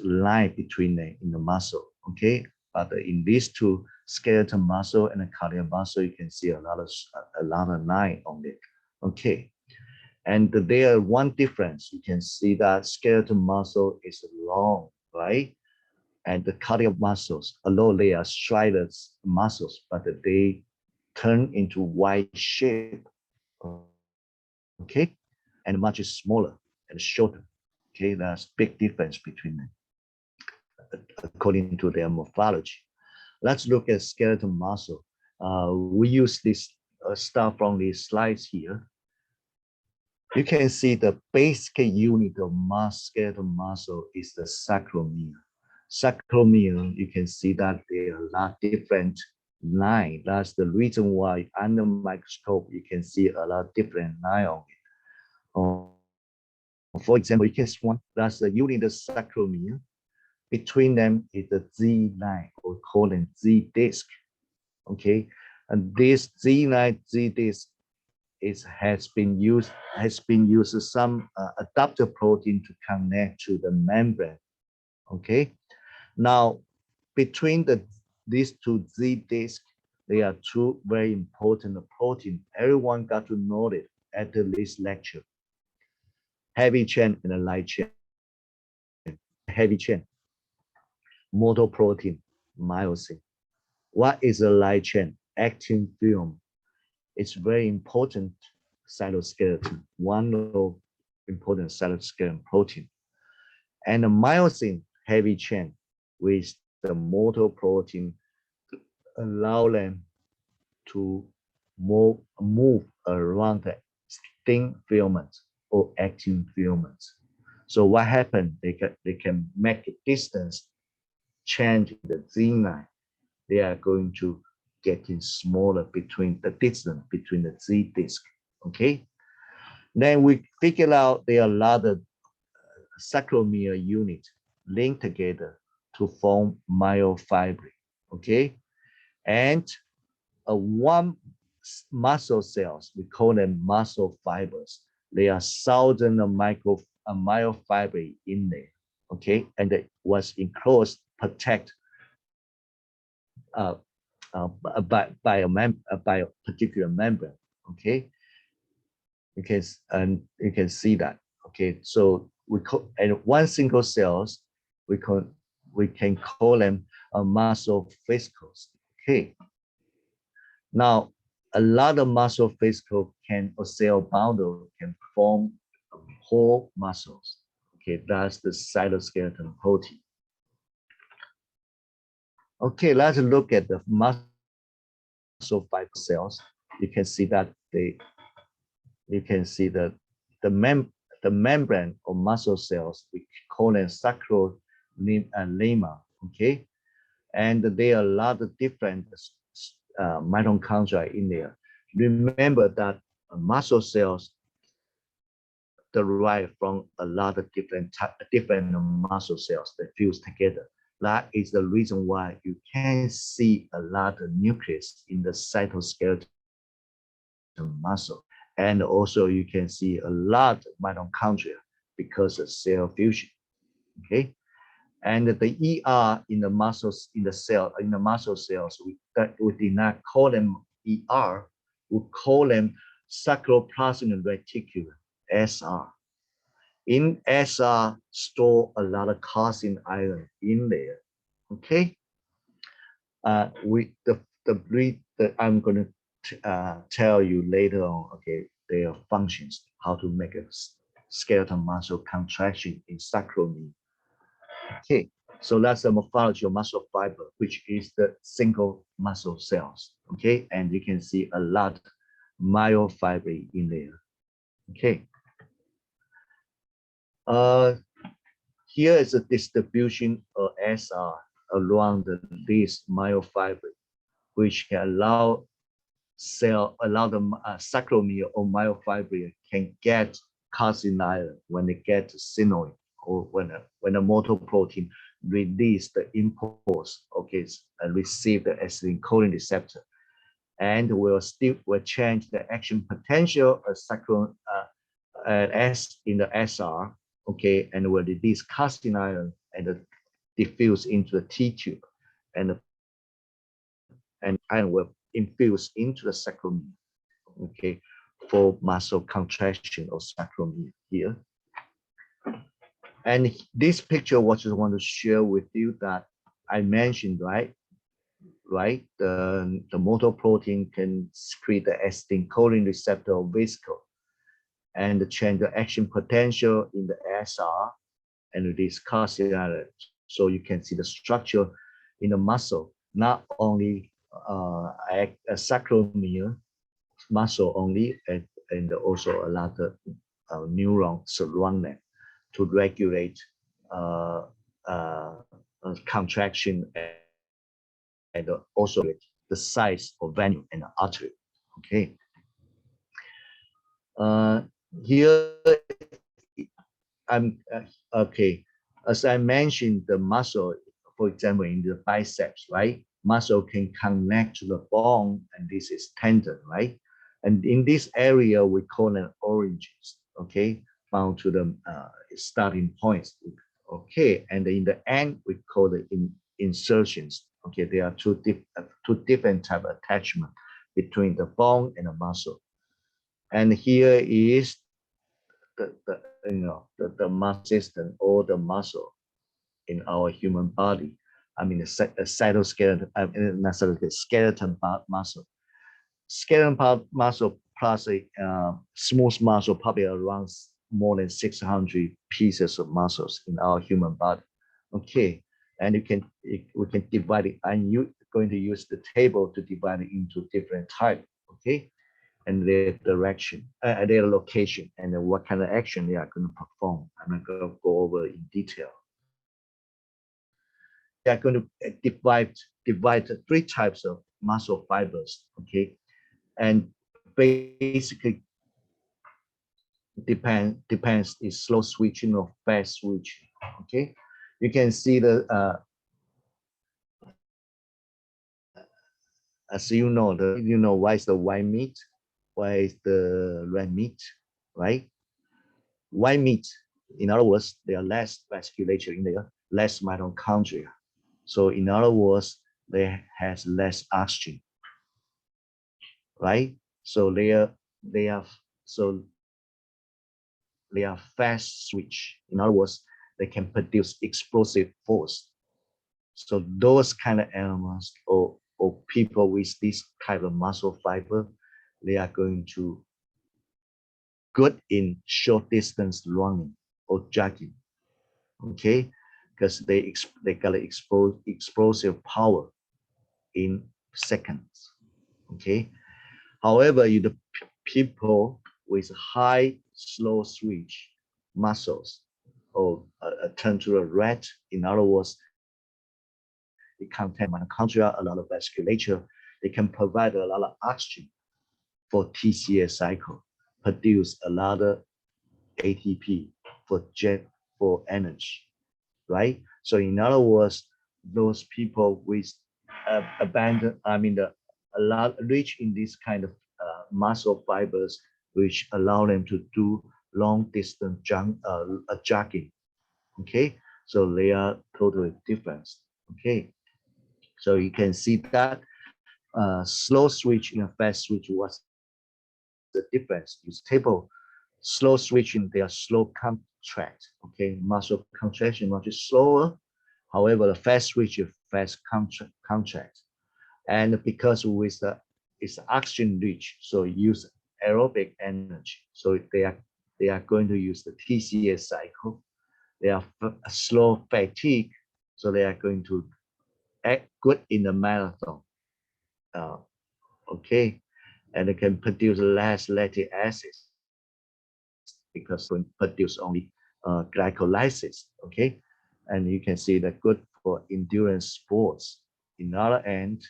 S1: line between them in the muscle, okay? But in these 2, skeletal muscle and the cardiac muscle, you can see a lot of line on it, okay? And there one difference, you can see that skeletal muscle is long, right? And the cardiac muscles, although they are striated muscles, but they turn into Y shape, okay? And much smaller and shorter, okay? There's big difference between them, according to their morphology. Let's look at skeletal muscle. We use this stuff from these slides here. You can see the basic unit of skeletal muscle is the sarcomere. Sarcomere, you can see that there are a lot different lines. That's the reason why under microscope you can see a lot different lines on it. For example, you can see one, that's the unit of sarcomere. Between them is the Z line, or call them Z disc. Okay, and this Z line, Z disc has been used some adapter protein to connect to the membrane. Okay, now between these 2 Z discs, there are 2 very important protein. Everyone got to know it at this lecture. Heavy chain and a light chain. Heavy chain, motor protein, myosin. What is a light chain? Actin film. It's very important cytoskeleton, one of important cytoskeleton protein. And the myosin, heavy chain, with the motor protein to allow them to move around the thin filaments or actin filaments. So what happened? They can make a distance change in the Z line. They are going to getting smaller between the distance between the Z disc. Okay. Then we figure out there are a lot of sarcomere units linked together to form myofibril. Okay. And one muscle cells, we call them muscle fibers. there are thousands of myofiber in there, okay, and it was enclosed, protect uh, by a particular membrane, okay. You can see that, okay. So we call, and one single cells we can call them muscle fascicles, okay. Now, a lot of muscle fascicle or cell bundle can form whole muscles. Okay, that's the cytoskeleton protein. Okay, let's look at the muscle fiber cells. You can see that you can see the membrane of muscle cells. We call them sarcopenia. Okay, and there are a lot of different mitochondria in there. Remember that muscle cells derived from a lot of different muscle cells that fuse together. That is the reason why you can see a lot of nucleus in the cytoskeleton muscle. And also you can see a lot of mitochondria because of cell fusion, okay? And the ER in the muscles, in the muscle cells, we did not call them ER, we call them sarcoplasmic reticulum, SR. In SR, store a lot of calcium iron in there, okay? I'm going to tell you later on, okay, their functions, how to make a skeletal muscle contraction in sarcopenia. Okay, so that's the morphology of muscle fiber, which is the single muscle cells. Okay, and you can see a lot of myofiber in there. Okay. Here is a distribution of SR around this myofiber, which can allow the sarcomere or myofiber can get calcium iron when they get synovial, or when a motor protein release the impulse, okay, and receive the acetylcholine receptor, and will change the action potential of S in the SR, okay, and will release calcium iron and diffuse into the T tube, and iron will infuse into the sarcomere, okay, for muscle contraction or sarcomere here. And this picture, what I want to share with you that I mentioned, right? The motor protein can secrete the acetylcholine receptor or vesicle and change the action potential in the SR and release calcium iron. So you can see the structure in the muscle, not only a sarcomere muscle only, and also a lot of neurons surrounding to regulate contraction and also the size of venule and artery. Okay. Here I'm okay. As I mentioned, the muscle, for example, in the biceps, right? Muscle can connect to the bone, and this is tendon, right? And in this area, we call them oranges, okay, found to the starting points, okay. And in the end, we call the insertions, okay. There are two different type of attachment between the bone and the muscle. And here is the muscle system or the muscle in our human body. I mean, the cytoskeleton, not cytoskeleton, skeleton muscle. Skeleton muscle plus a smooth muscle, probably around more than 600 pieces of muscles in our human body. Okay, and we can divide it. I'm going to use the table to divide it into different types. Okay, and their direction, their location, and then what kind of action they are going to perform. I'm not going to go over in detail. They are going to divide three types of muscle fibers, okay, and basically depends is slow switching or fast switching, okay. You can see the as you know why is the white meat, why is the red meat, right? white meat. In other words, they are less vasculature in there, less mitochondria. So in other words, they has less oxygen, right? So they are so they are fast switch. In other words, they can produce explosive force. So those kind of animals or people with this type of muscle fiber, they are going to good in short distance running or jogging, okay? Because they got explosive power in seconds, okay? However, the people with high slow switch muscles or turn to the red, in other words, it contains mitochondria, a lot of vasculature. They can provide a lot of oxygen for TCA cycle, produce a lot of ATP for energy, right? So in other words, those people with a lot rich in this kind of muscle fibers, which allow them to do long distance jogging. Okay, so they are totally different. Okay, so you can see that slow switch and fast switch, what's the difference? Use table. Slow switching, they are slow contract. Okay, muscle contraction much slower. However, the fast switch is fast contract. And because with the it's oxygen rich, so use aerobic energy. So they are going to use the TCA cycle. They are slow fatigue, so they are going to act good in the marathon. Okay, and they can produce less lactic acid because we produce only glycolysis. Okay, and you can see that good for endurance sports. In other end,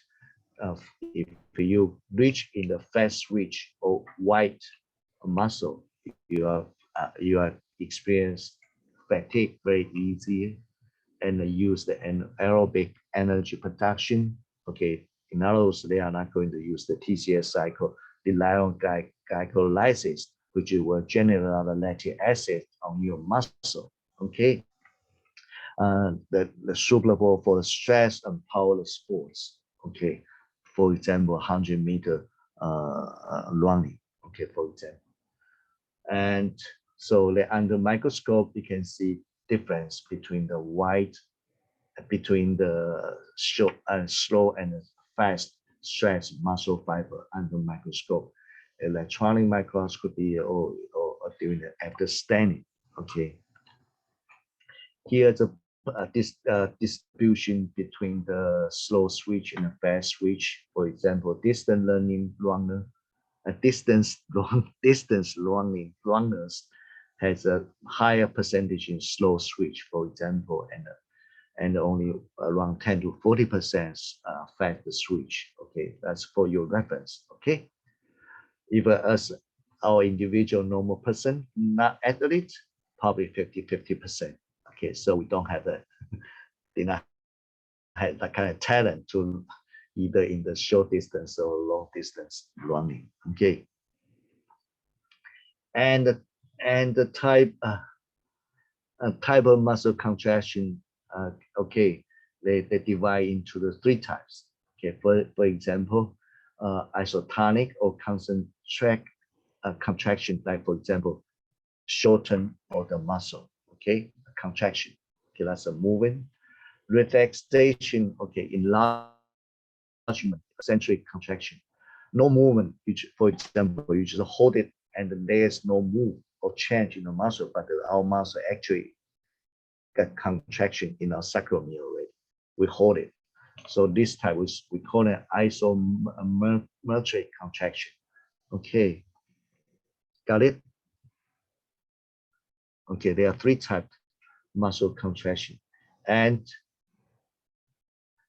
S1: if you reach in the fast switch or white muscle, you are experience fatigue very easy and use the aerobic energy production. Okay, in other words, they are not going to use the TCA cycle, rely on glycolysis, which will generate a lot of lactic acid on your muscle. Okay, the suitable for the stress and powerless sports. Okay, for example, 100-meter running. Okay, for example, and so under microscope you can see difference between the white, between the short and slow and fast stretch muscle fiber under microscope, electronic microscopy, or during the after staining. Okay, here's this distribution between the slow switch and the fast switch. For example, distance learning runner, distance running runners has a higher percentage in slow switch, for example, and only around 10 to 40% fast switch. Okay, that's for your reference. Okay, if as our individual normal person, not athlete, probably 50%. Okay, so we don't have that, did not have that kind of talent to either in the short distance or long distance running. Okay, and the type of muscle contraction. Okay, they divide into the three types. Okay, for example, isotonic or concentric contraction, like for example, shorten of the muscle. Okay, contraction. Okay, that's a movement. Relaxation. Okay, enlargement, eccentric contraction. No movement. For example, you just hold it and there's no move or change in the muscle, but our muscle actually got contraction in our sarcopenia already. We hold it. So this type we call it isometric contraction. Okay, got it? Okay, there are three types muscle contraction. And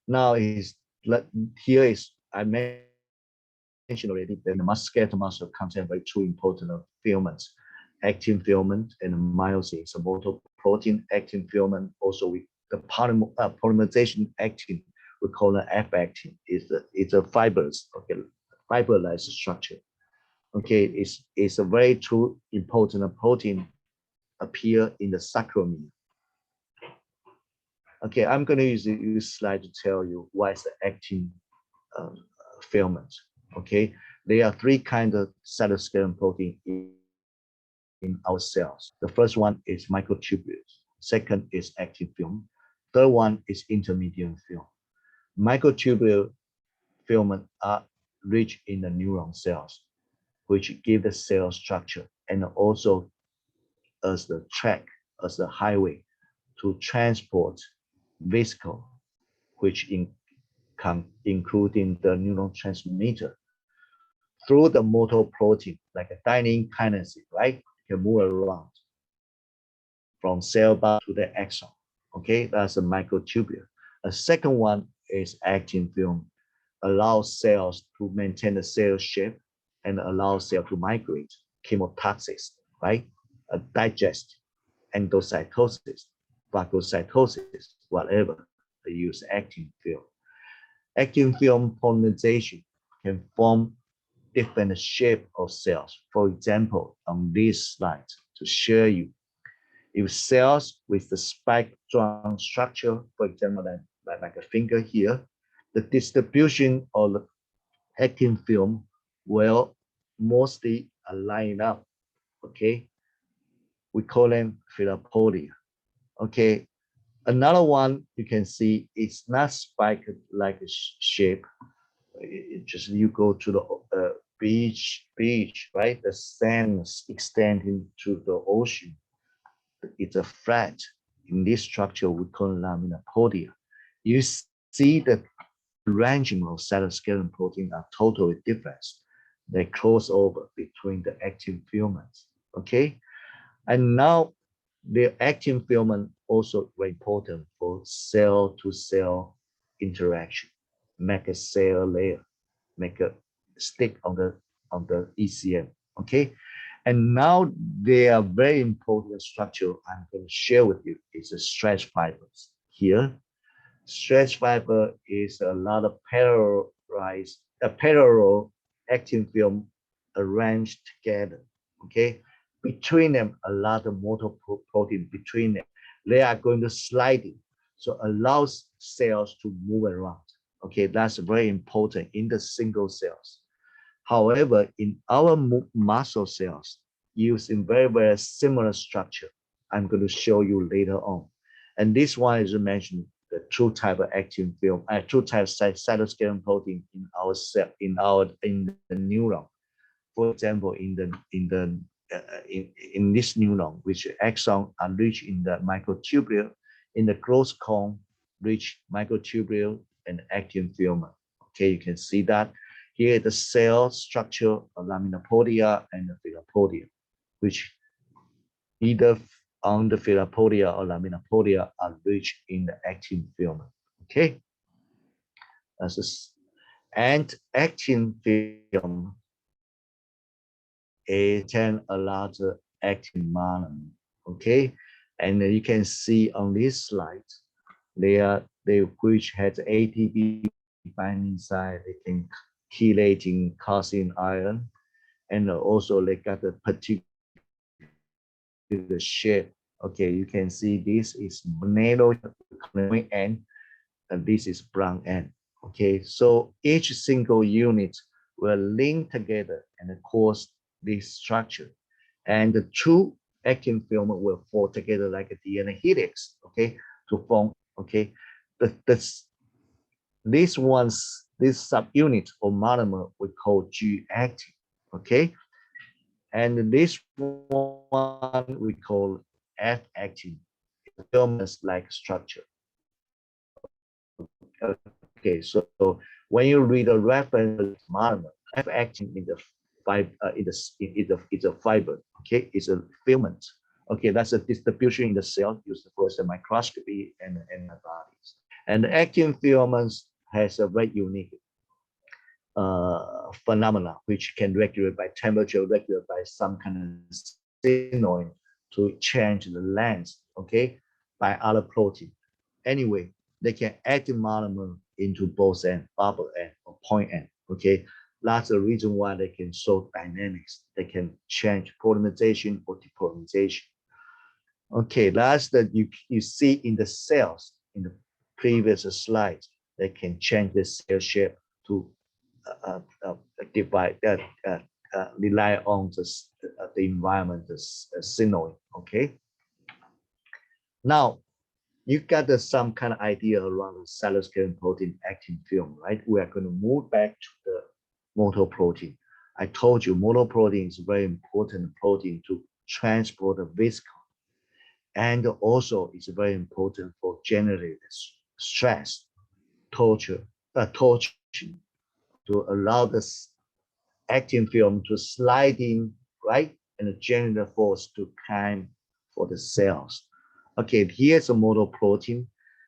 S1: now here is, I mentioned already that the skeletal muscle contain very two important filaments, actin filament and myosin. It's a motor protein actin filament. Also, the polymerization actin, we call it F-actin. It's a fibers, okay, fiber-like structure. Okay, it's a very two important protein appear in the sarcopenia. Okay, I'm going to use this slide to tell you why it's the actin filament. Okay, there are three kinds of cytoskeleton protein in our cells. The first one is microtubules. Second is actin film. Third one is intermediate film. Microtubule filament are rich in the neuron cells, which give the cell structure and also as the track, as the highway to transport vesicle, which including the neurotransmitter through the motor protein, like a dynein kinase, right? Can move around from cell body to the axon. Okay, that's a microtubule. A second one is actin film, allows cells to maintain the cell shape and allow cell to migrate, chemotaxis, right? Digest, endocytosis, phagocytosis, whatever. They use actin film. Actin film polymerization can form different shape of cells. For example, on this slide to show you, if cells with the spike joint structure, for example, like a finger here, the distribution of the actin film will mostly line up. Okay, we call them Philopodia. Okay, another one you can see it's not spiked like a shape. It just you go to the beach, right? The sand extending to the ocean. It's a flat. In this structure, we call laminopodia. You see the arrangement of cytoskeleton protein are totally different. They cross over between the actin filaments. Okay, and now the actin filament also very important for cell-to-cell interaction. Make a cell layer, make a stick on the ECM. Okay, and now they are very important structure I'm going to share with you is the stretch fibers. Here, stretch fiber is a lot of parallel actin film arranged together. Okay, between them a lot of motor protein between them. They are going to sliding, so allows cells to move around. Okay, that's very important in the single cells. However, in our muscle cells, using very similar structure, I'm going to show you later on. And this one is mentioned the two type of actin film, two types of cytoskeleton protein in our cell, in the neuron. For example, in this neuron, which axon are rich in the microtubule, in the growth cone, rich microtubule and actin filament. Okay, you can see that. Here the cell structure of laminopodia and the philopodia, which either on the philopodia or laminopodia are rich in the actin filament. Okay, and actin film can allow the actin monomer. Okay, and you can see on this slide, they which has ATP binding site, they can chelating calcium ion, and also they got a particular shape. Okay, you can see this is nano end, and this is brown end. Okay, so each single unit will link together and cause this structure, and the two actin filament will fall together like a DNA helix. Okay, to form. Okay, this subunit or monomer we call G actin. Okay, and this one we call F actin. Filaments like structure. Okay, so when you read a reference monomer, F actin in the fiber, it's a fiber. Okay, it's a filament. Okay, that's a distribution in the cell used for the microscopy and antibodies. And the actin filaments has a very unique phenomena which can regulate by temperature, regulate by some kind of signaling to change the length. Okay, by other protein. Anyway, they can add the monomer into both end, bubble end or point end. Okay, that's the reason why they can show dynamics. They can change polymerization or depolymerization. Okay, last that you see in the cells in the previous slide, they can change the cell shape to divide that rely on the environment, the signaling. Okay. Now you got some kind of idea around the cytoskeleton protein actin film, right? We are going to move back to the motor protein. I told you motor protein is a very important protein to transport the viscous, and also it's very important for generating stress, torsion, to allow this actin film to slide in, right? And generate the force to climb for the cells. Okay, here's a motor protein.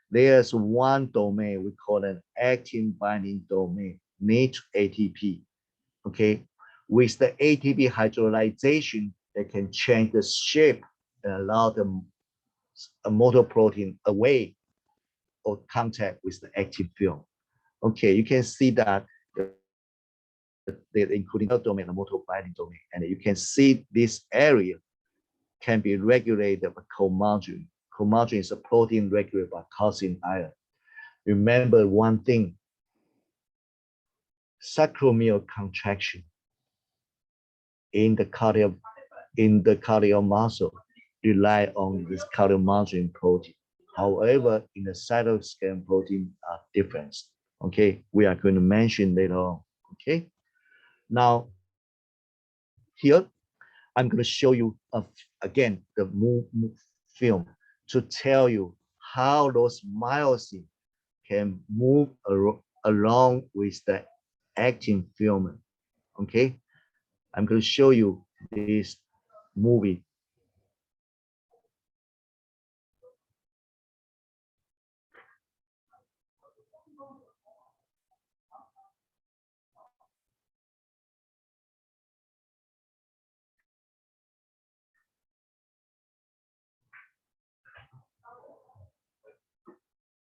S1: There's one domain, we call an actin binding domain, near to ATP. Okay, with the ATP hydrolyzation, they can change the shape and allow the motor protein away or contact with the actin film. Okay, you can see that they're including the domain, the motor binding domain, and you can see this area can be regulated by comargin. Comargin is a protein regulated by calcium ion. Remember one thing, sarcopenia contraction in the cardiac muscle rely on this comargin protein. However, in the cytoskeleton protein are different. Okay, we are going to mention later on. Okay, now here I'm going to show you again the move film to tell you how those myosin can move along with the actin film. Okay, I'm going to show you this movie.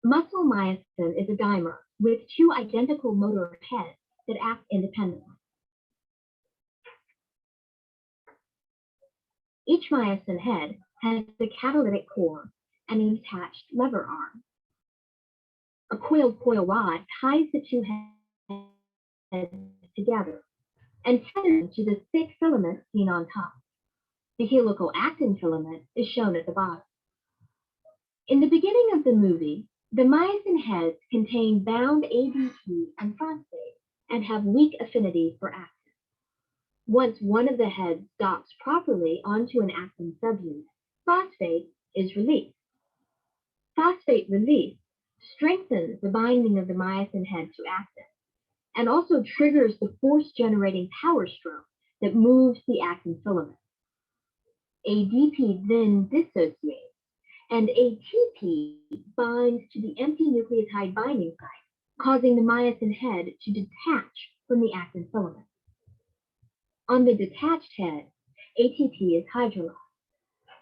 S4: Muscle myosin is a dimer with two identical motor heads that act independently. Each myosin head has a catalytic core and an attached lever arm. A coiled coil rod ties the two heads together and tethers them to the thick filament seen on top. The helical actin filament is shown at the bottom. In the beginning of the movie, the myosin heads contain bound ADP and phosphate and have weak affinity for actin. Once one of the heads docks properly onto an actin subunit, phosphate is released. Phosphate release strengthens the binding of the myosin head to actin and also triggers the force-generating power stroke that moves the actin filament. ADP then dissociates, and ATP binds to the empty nucleotide binding site, causing the myosin head to detach from the actin filament. On the detached head, ATP is hydrolyzed,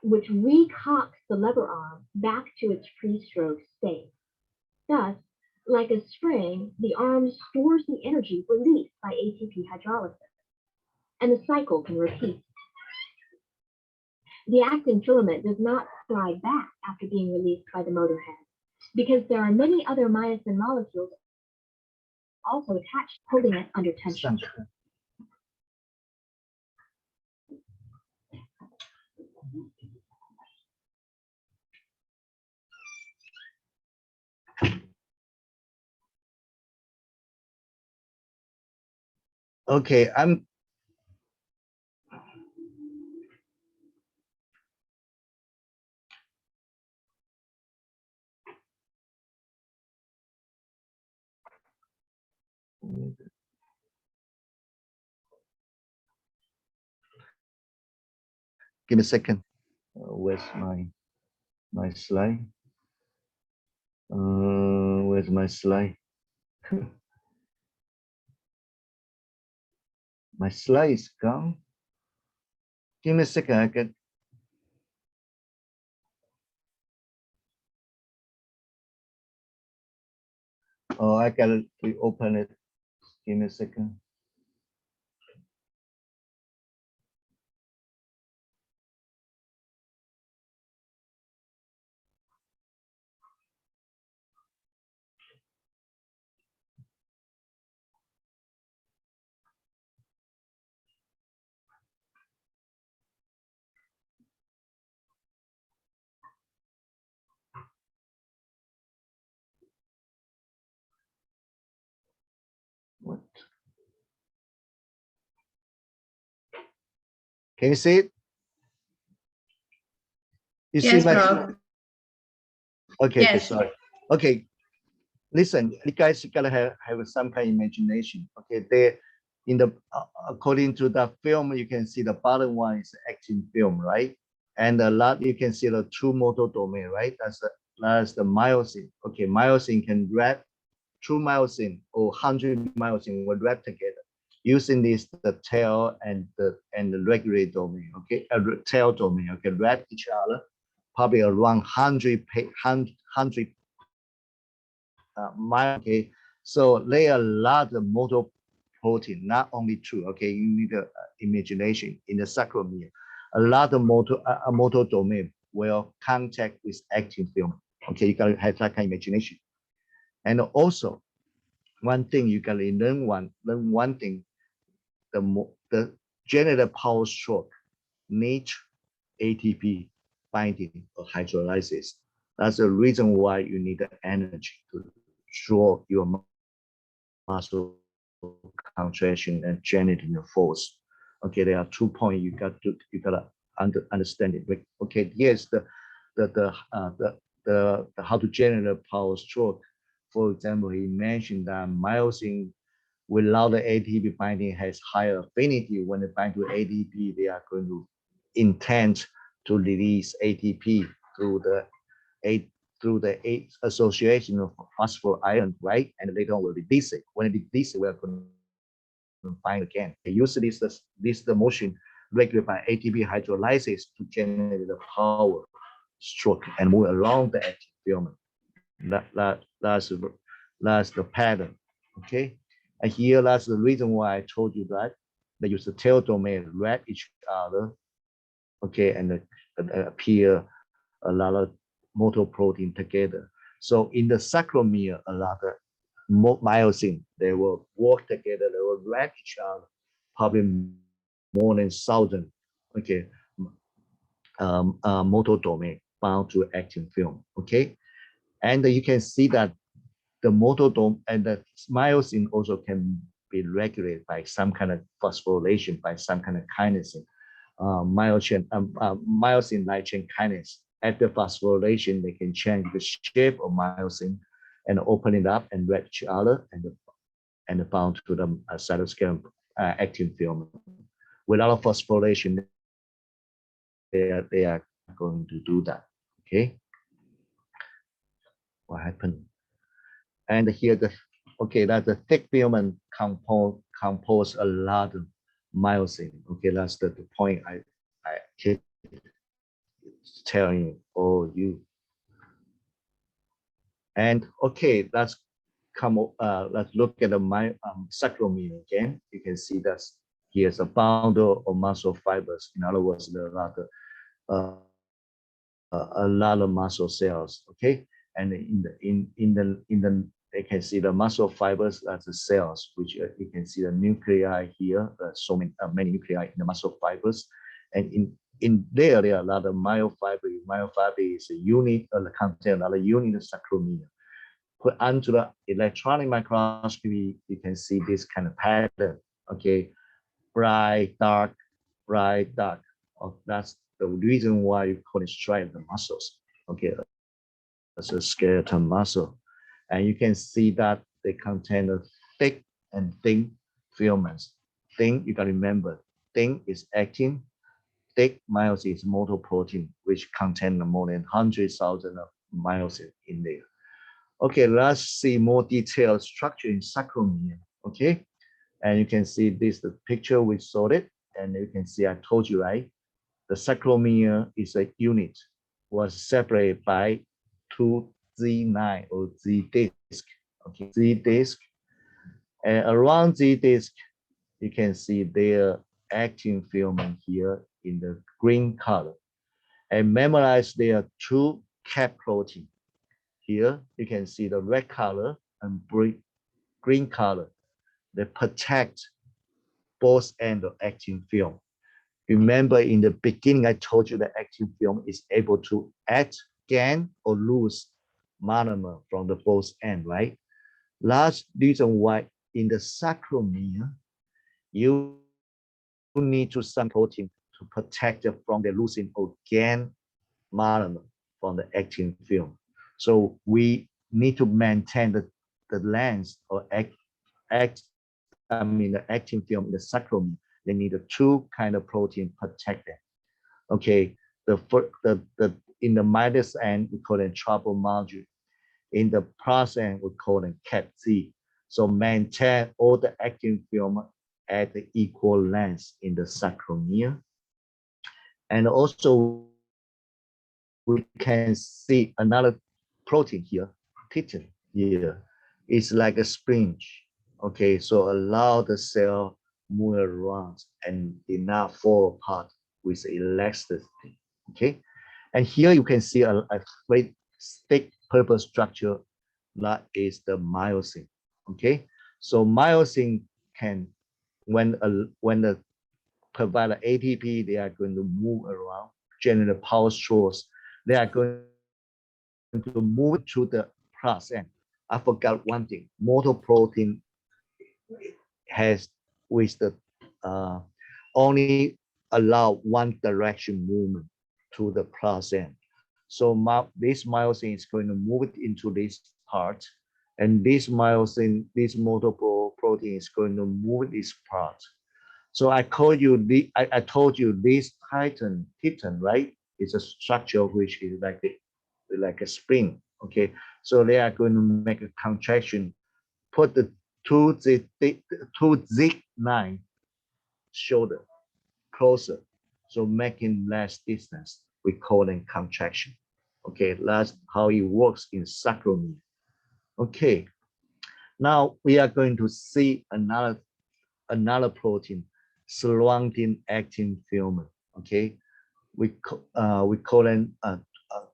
S4: which recocks the lever arm back to its pre-stroke state. Thus, like a spring, the arm stores the energy released by ATP hydrolysis, and the cycle can repeat. The actin filament does not slide back after being released by the motor head, because there are many other myosin molecules also attached, holding it under tension.
S1: Okay, give me a second. Where's my slide? Where's my slide? My slide is gone. Give me a second. I can. Oh, I gotta reopen it. Give me a second. What? Can you see it? You see
S2: Yes,
S1: my
S2: Prof.
S1: okay,
S2: Yes.
S1: sorry. Okay, listen, you guys gotta have some kind of imagination. Okay, they in the according to the film, you can see the bottom one is actin film, right? And a lot you can see the two motor domain, right? That's the myosin. Okay, myosin can wrap two myosin or 100 myosin will wrap together using this the tail and the regular domain. Okay, tail domain. Okay, wrap each other probably around 100 mile. Okay, so there are a lot of motor protein, not only two. Okay, you need imagination in the sarcomere. A lot of motor domain will contact with actin film. Okay, you gotta have that kind of imagination. And also, one thing you gotta learn one thing: the general power stroke needs ATP binding or hydrolysis. That's the reason why you need the energy to draw your muscle contraction and generating the force. Okay, there are 2 points you gotta understand it. Okay, yes, the how to generate a power stroke. For example, he mentioned that myosin without the ATP binding has higher affinity. When they bind to ATP, they are going to intend to release ATP through the association of phosphor ion, right? And later on will release it. When it releases, we are going to bind again. Usually this the motion regulated by ATP hydrolysis to generate the power stroke and move along the actin filament. That's the pattern. Okay. And here that's the reason why I told you that they use the tail domain wrap each other. Okay, and appear a lot of motor protein together. So in the sarcomere, a lot of myosin, they will work together, they will wrap each other, probably more than 1,000, okay, motor domain bound to actin film, okay? And you can see that the motor domain and the myosin also can be regulated by some kind of phosphorylation, by some kind of kinesin. Myosin light chain kinase. At the phosphorylation, they can change the shape of myosin and open it up and wrap each other and bound to the cytoskeleton actin film. Without phosphorylation, they are going to do that. Okay. What happened? And here that's the thick filament compose a lot of myosin. Okay, that's the point I keep telling all you. And okay, let's look at the sarcomere again. You can see that here's a bundle of muscle fibers. In other words, there are a lot of muscle cells. Okay, and in the they can see the muscle fibers as the cells, which you can see the nuclei here. So many nuclei in the muscle fibers, and in there are a lot of myofiber. Myofiber is a unit of the content, another unit of sarcomere. Put onto the electron microscopy, you can see this kind of pattern. Okay, bright, dark, bright, dark. Oh, that's the reason why you call it striate the muscles. Okay, that's a skeletal muscle. And you can see that they contain a thick and thin filaments. Thin, you can remember, thin is actin, thick myosin is motor protein, which contain more than 100,000 of myosin in there. Okay, let's see more detailed structure in sarcomere. Okay, and you can see this the picture we saw it, and you can see I told you right. The sarcomere is a unit, was separated by two Z9 or Z disc. Okay, Z disc, and around Z disc, you can see their actin filament here in the green color, and memorize there are two cap protein. Here you can see the red color and green color. They protect both ends of actin film. Remember in the beginning, I told you that actin film is able to add, gain, or lose monomer from the both end, right? Last reason why in the sarcomere, you need to some protein to protect it from the losing or gain monomer from the actin film. So we need to maintain the length or the actin film in the sarcomere. They need a two kind of protein protect them. Okay, the in the minus end we call it trouble module. In the plus end we call it CAT-Z. So maintain all the actin film at the equal length in the sarcomere. And also we can see another protein here, titin here. It's like a spring. Okay, so allow the cell move around and did not fall apart with elasticity. Okay, and here you can see a very thick purple structure that is the myosin. Okay, so myosin can, when the provide ATP, they are going to move around, generate power source. They are going to move to the plus end. I forgot one thing. Motor protein has with the only allow one direction movement to the plus end. So this myosin is going to move it into this part, and this myosin, this motor protein is going to move this part. So I told you this titin, right? It's a structure which is like a spring. Okay, so they are going to make a contraction, put the two zig line shoulder closer, so making less distance. We call it contraction. Okay, that's how it works in sarcomere. Okay, now we are going to see another protein surrounding actin filament. Okay, we call it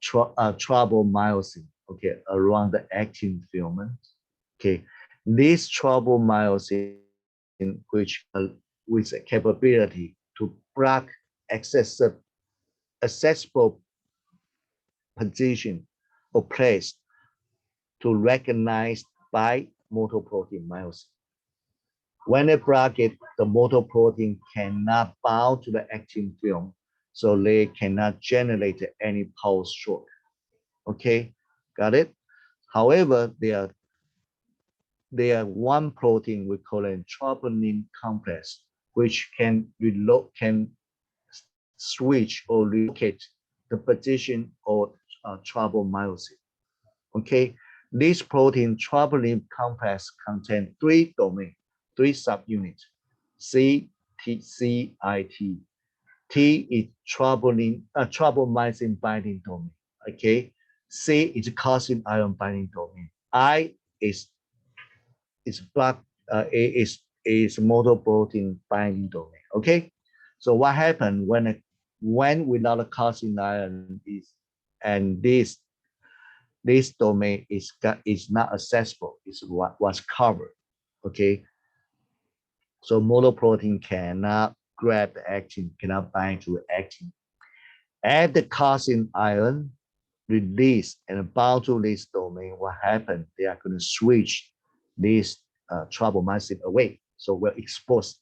S1: trouble myosin. Okay, around the actin filament. Okay, this trouble myosin, which with a capability to block accessible position or place to recognize by motor protein myosin. When they block it, the motor protein cannot bound to the actin film, so they cannot generate any power stroke. Okay, got it? However, there are one protein we call it troponin complex, which can switch or relocate the position of trouble myosin. Okay, this protein troponin complex contains three domains, three subunits. C, T, C, I, T. T is troublomycin binding domain. Okay, C is calcium ion binding domain. I is block is motor protein binding domain. Okay, so what happened when without a calcium ion is and this domain is not accessible, is what was covered. Okay, so motor protein cannot grab the actin, cannot bind to actin. Add the calcium ion, release and bound to this domain. What happened? They are going to switch this trouble myosin away. So we'll expose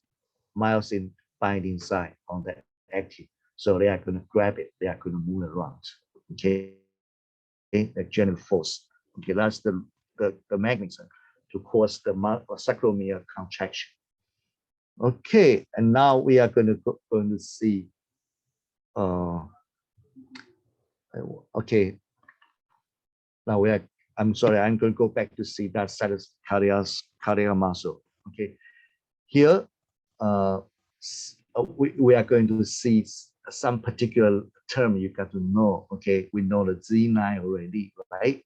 S1: myosin binding site on the actin. So they are going to grab it. They are going to move around. Okay, the general force. Okay, that's the mechanism to cause the sarcomere contraction. Okay, and now we are going to see. Okay, now I'm sorry, I'm going to go back to see that cardiac muscle. Okay, here we are going to see some particular term you got to know. Okay, we know the Z9 already, right?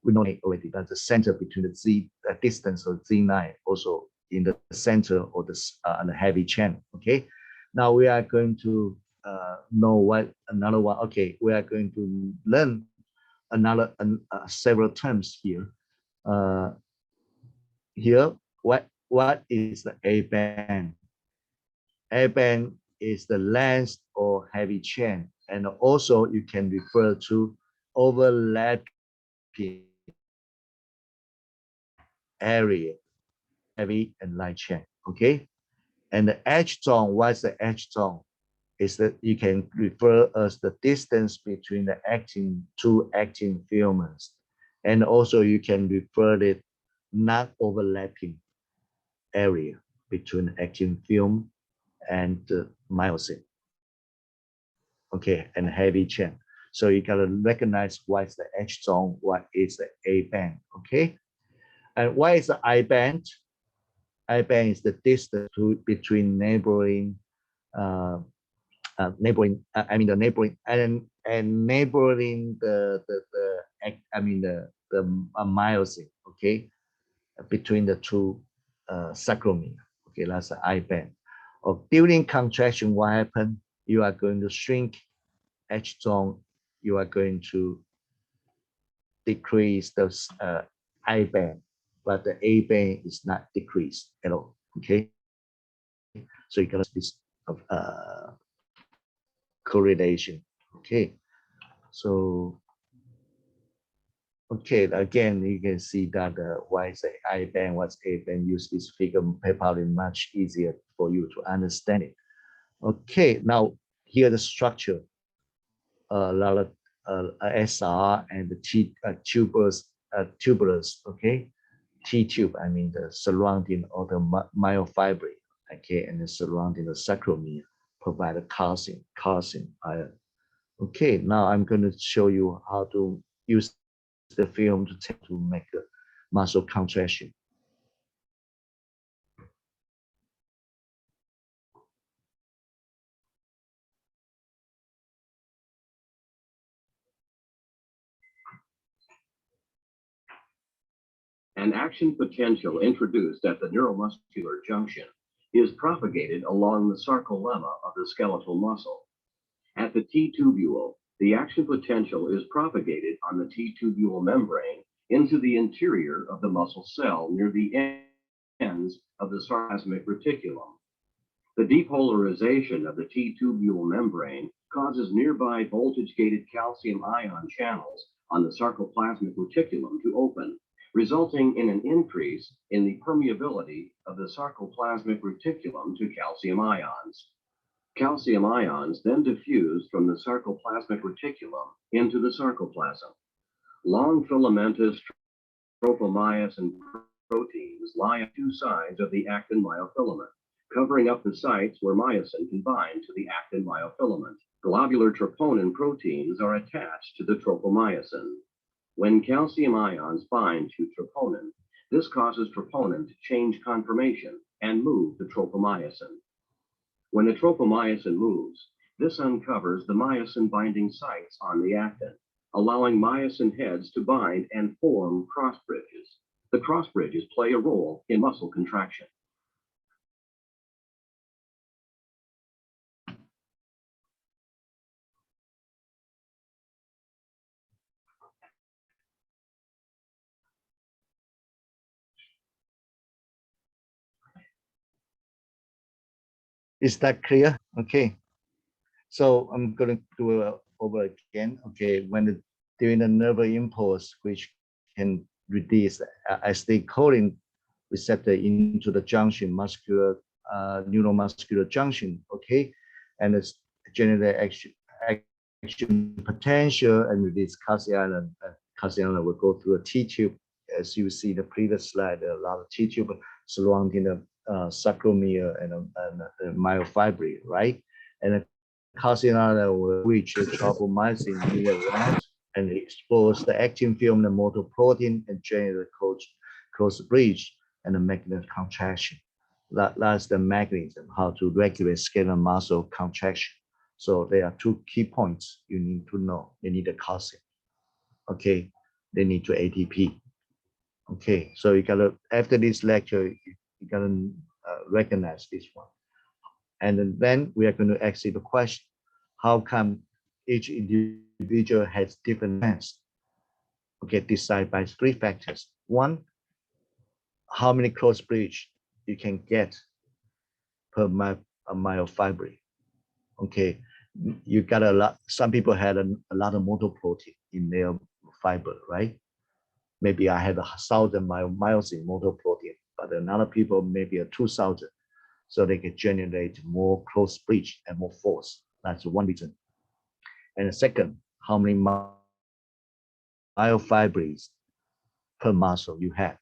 S1: We know it already. That's the center between the distance of Z9, also in the center of the heavy chain. Okay, now we are going to know what another one. Okay, we are going to learn another several terms here. Here, what is the A band? A band is the length or heavy chain, and also you can refer to overlapping area, heavy and light chain. Okay, and the edge zone. What's the edge zone? Is that you can refer as the distance between the two actin filaments, and also you can refer it not overlapping area between actin film and the myosin. Okay, and heavy chain. So you gotta recognize what is the edge zone, what is the A band. Okay, and what is the I band? I band is the distance between neighboring neighboring the myosin, okay, between the two sarcomere. Okay, that's the I band. During contraction, what happens? You are going to shrink edge zone. You are going to decrease the I band, but the A band is not decreased at all. Okay, so you got this correlation. Okay, so okay, again, you can see that why is the I band, what's A band, use this figure probably much easier for you to understand it. Okay, now here the structure, a lot of SR and the tuberous, okay, T-tube, I mean the surrounding of the myofibril, okay, and the surrounding the sarcomere provide a calcium ion. Okay, now I'm going to show you how to use the film to make the muscle contraction.
S5: An action potential introduced at the neuromuscular junction is propagated along the sarcolemma of the skeletal muscle. At the T-tubule, the action potential is propagated on the T-tubule membrane into the interior of the muscle cell near the ends of the sarcoplasmic reticulum. The depolarization of the T-tubule membrane causes nearby voltage-gated calcium ion channels on the sarcoplasmic reticulum to open, resulting in an increase in the permeability of the sarcoplasmic reticulum to calcium ions. Calcium ions then diffuse from the sarcoplasmic reticulum into the sarcoplasm. Long filamentous tropomyosin proteins lie on two sides of the actin myofilament, covering up the sites where myosin can bind to the actin myofilament. Globular troponin proteins are attached to the tropomyosin. When calcium ions bind to troponin, this causes troponin to change conformation and move the tropomyosin. When the tropomyosin moves, this uncovers the myosin binding sites on the actin, allowing myosin heads to bind and form cross bridges. The cross bridges play a role in muscle contraction.
S1: Is that clear? Okay. So I'm going to do it over again. Okay, during the nerve impulse, which can release acetylcholine receptor into the junction, neuromuscular junction. Okay, and it's generate action potential and release calcium ion. Calcium ion will go through a T-tube, as you see in the previous slide. A lot of T-tube surrounding the sarcomere and myofibril, right? And the calcium ion will reach the tropomyosin near that and expose the actin film, the motor protein, and generate a close bridge and make the contraction. That's the mechanism how to regulate skeletal muscle contraction. So there are two key points you need to know. They need the calcium. Okay, they need to ATP. Okay, so you gotta, after this lecture, you gotta recognize this one. And then we are going to ask you the question, how come each individual has different lengths? Okay, decide by three factors. One, how many cross bridge you can get per myofibril. Okay, you got a lot, some people had a lot of motor protein in their fiber, right? maybe I have 1,000 myosin motor protein, but another people maybe 2,000. So they can generate more close bridge and more force. That's one reason. And the second, how many myofibers per muscle you have.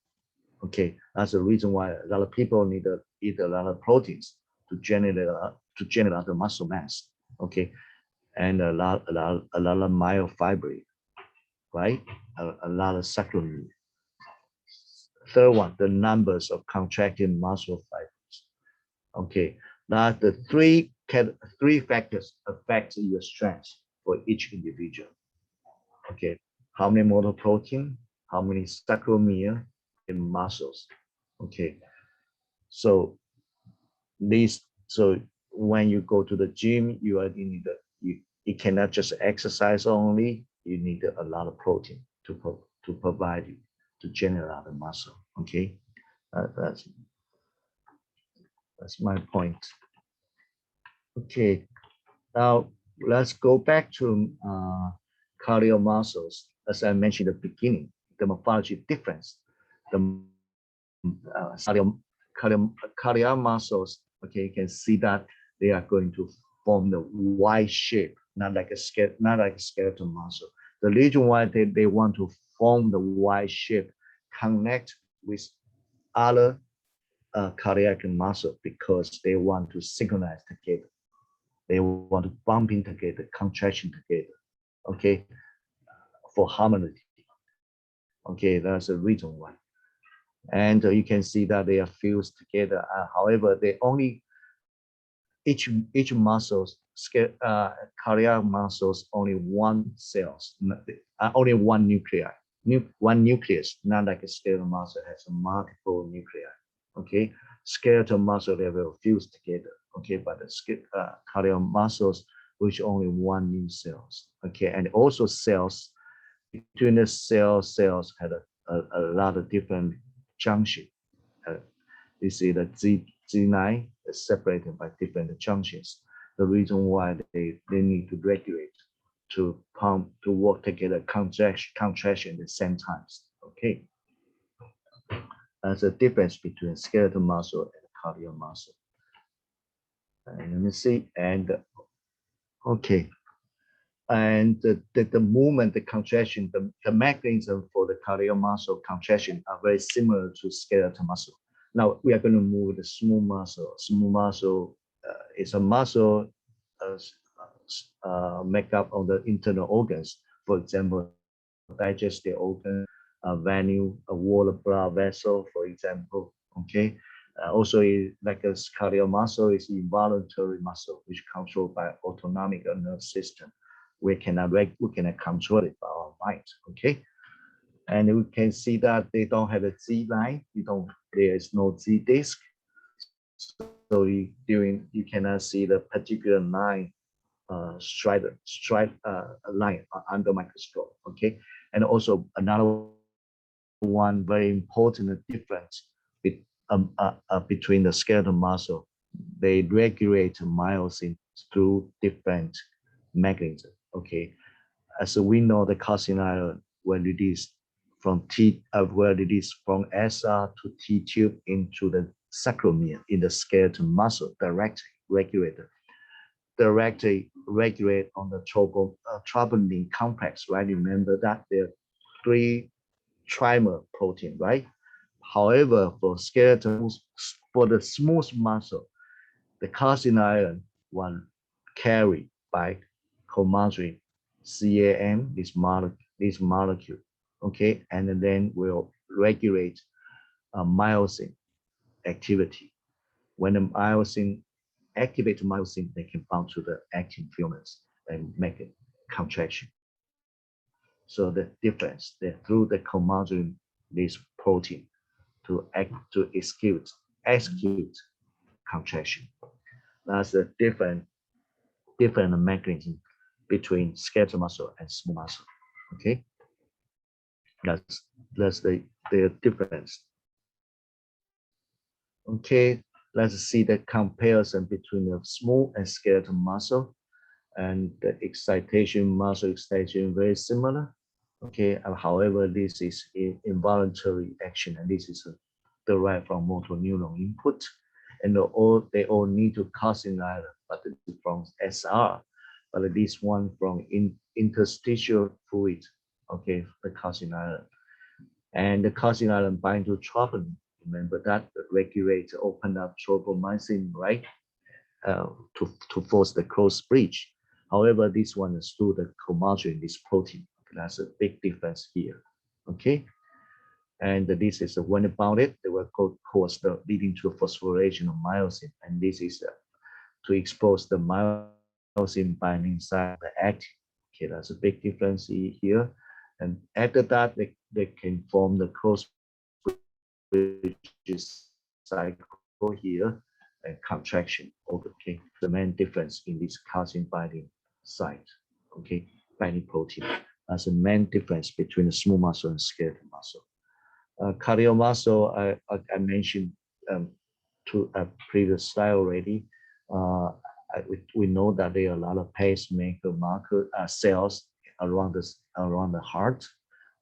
S1: Okay, that's the reason why a lot of people need to eat a lot of proteins to generate the muscle mass. Okay, and a lot of myofiber, right? A lot of sarcopenia. Third one, the numbers of contracting muscle fibers. Okay, now the three factors affect your strength for each individual. Okay, how many motor protein, how many sarcopenia in muscles. Okay, so when you go to the gym, you cannot just exercise only. You need a lot of protein to provide you to generate the muscle. Okay, that's my point. Okay, now let's go back to cardio muscles. As I mentioned at the beginning, the morphology difference. The cardio muscles, okay, you can see that they are going to form the Y shape, not like a skeletal muscle. The reason why they want to form the Y shape, connect with other cardiac muscle, because they want to synchronize together. They want to bump in together, contraction together, okay, for harmony. Okay, that's the reason why. And you can see that they are fused together. However, they only each muscles, cardiac muscles, only one cells, only one nuclei, one nucleus, not like a skeletal muscle has multiple nuclei. Okay, skeletal muscle, they will fuse together. Okay, but the cardiac muscles, which only one new cells. Okay, and also cells between the cells had a lot of different junction. You see the G9 is separated by different junctions. The reason why they need to regulate, to pump, to work together, contraction at the same times. Okay. That's the difference between skeletal muscle and cardiac muscle. And let me see. And okay. And the movement, the contraction, the mechanism for the cardiac muscle contraction are very similar to skeletal muscle. Now we are going to move the smooth muscle. Smooth muscle is a muscle make up of the internal organs. For example, digestive organ, a venule, a wall of blood vessel, for example. Okay. Also, like a cardiac muscle is involuntary muscle, which controlled by autonomic nervous system. We cannot control it by our mind. Okay. And we can see that they don't have a Z line. There is no Z disc. So you cannot see the particular line, stripe line under microscope. Okay. And also another one very important difference between the skeletal muscle, they regulate myosin through different mechanisms. Okay. As we know, the calcium ion were released from SR to T tube into the sarcomere in the skeletal muscle, directly regulate on the troponin complex, right? Remember that there are 3 trimer protein, right? However, for skeletal, for the smooth muscle, the calcium ion was carried by commodity CAM, this molecule, okay, and then will regulate myosin activity. When the myosin activates myosin, they can bound to the actin filaments and make a contraction. So the difference, they through the commodity this protein to execute contraction. That's the different mechanism between skeletal muscle and smooth muscle. Okay, that's the difference. Okay, let's see the comparison between the smooth and skeletal muscle, and the muscle excitation very similar. Okay, however, this is involuntary action, and this is derived from motor neuron input, and they all need to calcium iron, but from SR, but this one from interstitial fluid. Okay, the calcium iron, and the calcium iron bind to troponin. Remember that regulate open up tropomyosin, right? To force the close bridge. However, this one is through the comargin, this protein. That's a big difference here. Okay. And this is when about it, they will cause leading to phosphorylation of myosin. And this is to expose the myosin binding site of the actin. Okay, that's a big difference here. And after that, they can form the close bridges cycle here and contraction. Okay, the main difference in this calcium binding site. Okay, binding protein. That's the main difference between the smooth muscle and skeletal muscle. Cardiac muscle, I mentioned to a previous slide already. We know that there are a lot of pacemaker marker cells around the heart,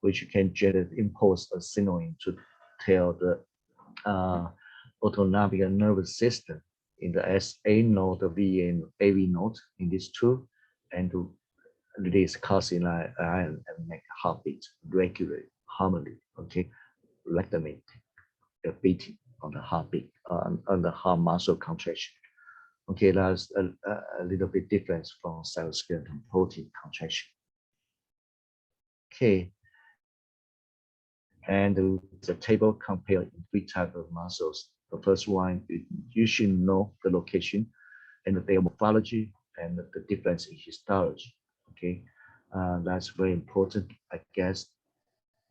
S1: which can generate impulse or signaling to tell the autonomic nervous system in the SA node, the VA and AV node in these two, and to release calcium iron and make heartbeat regulate harmony. Okay, rhythmic beating on the heartbeat, on the heart muscle contraction. Okay, that's a little bit different from cytoskeleton protein contraction. Okay, and the table comparing three types of muscles. The first one, you should know the location and their morphology and the difference in histology. Okay, that's very important. I guess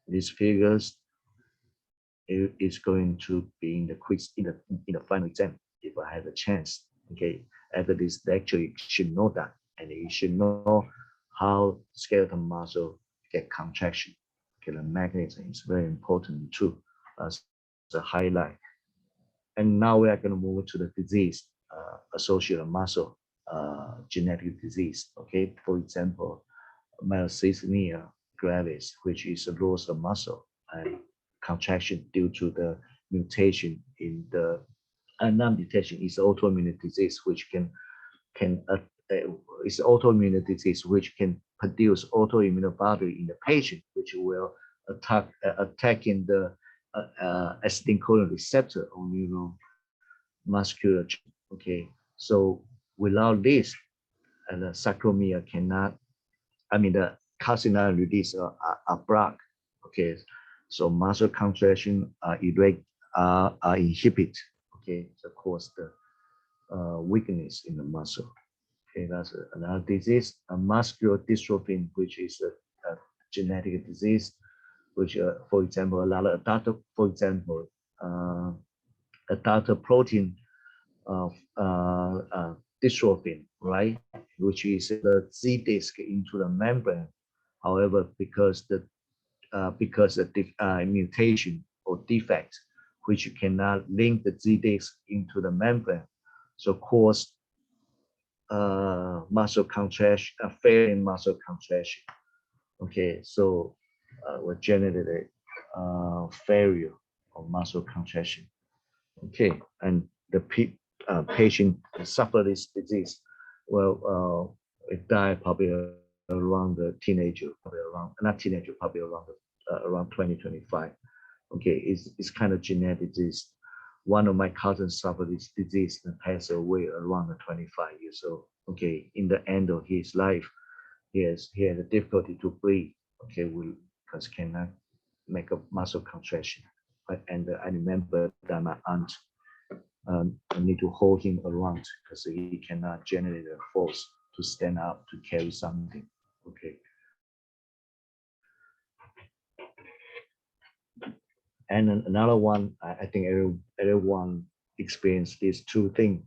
S1: these figures is going to be in the quiz in the final exam if I have a chance. Okay, after this lecture, you should know that, and you should know how skeletal muscle get contraction. Okay, the mechanism is very important too as a highlight. And now we are going to move to the disease associated muscle genetic disease. Okay, for example, myasthenia gravis, which is a loss of muscle and contraction due to the mutation in the non-mutation is autoimmune disease, which is autoimmune disease which can produce autoimmune body in the patient, which will attacking the acetylcholine receptor on neuromuscular. Okay, so without this, the sarcopenia cannot. I mean, the calcium ion release are blocked. Okay, so muscle contraction are inhibited. Okay, so cause the weakness in the muscle. Okay, that's another disease. A muscular dystrophy, which is a genetic disease, which, for example, a lot of adult, for example, adult protein of dystrophin, right, which is the Z disc into the membrane. However, because the mutation or defect, which cannot link the Z disc into the membrane, so cause muscle contraction, failing muscle contraction. Okay, so we generate failure of muscle contraction. Okay, and the patient suffer this disease. Well, it died probably around the teenager, probably around not teenager, probably around 2025. Okay, it's kind of genetic disease. One of my cousins suffered this disease and passed away around the 25 years old. Okay, in the end of his life, he had a difficulty to breathe. Okay, because cannot make a muscle contraction. And I remember that my aunt I need to hold him around because he cannot generate a force to stand up to carry something. Okay. And another one, I think everyone experienced these two things,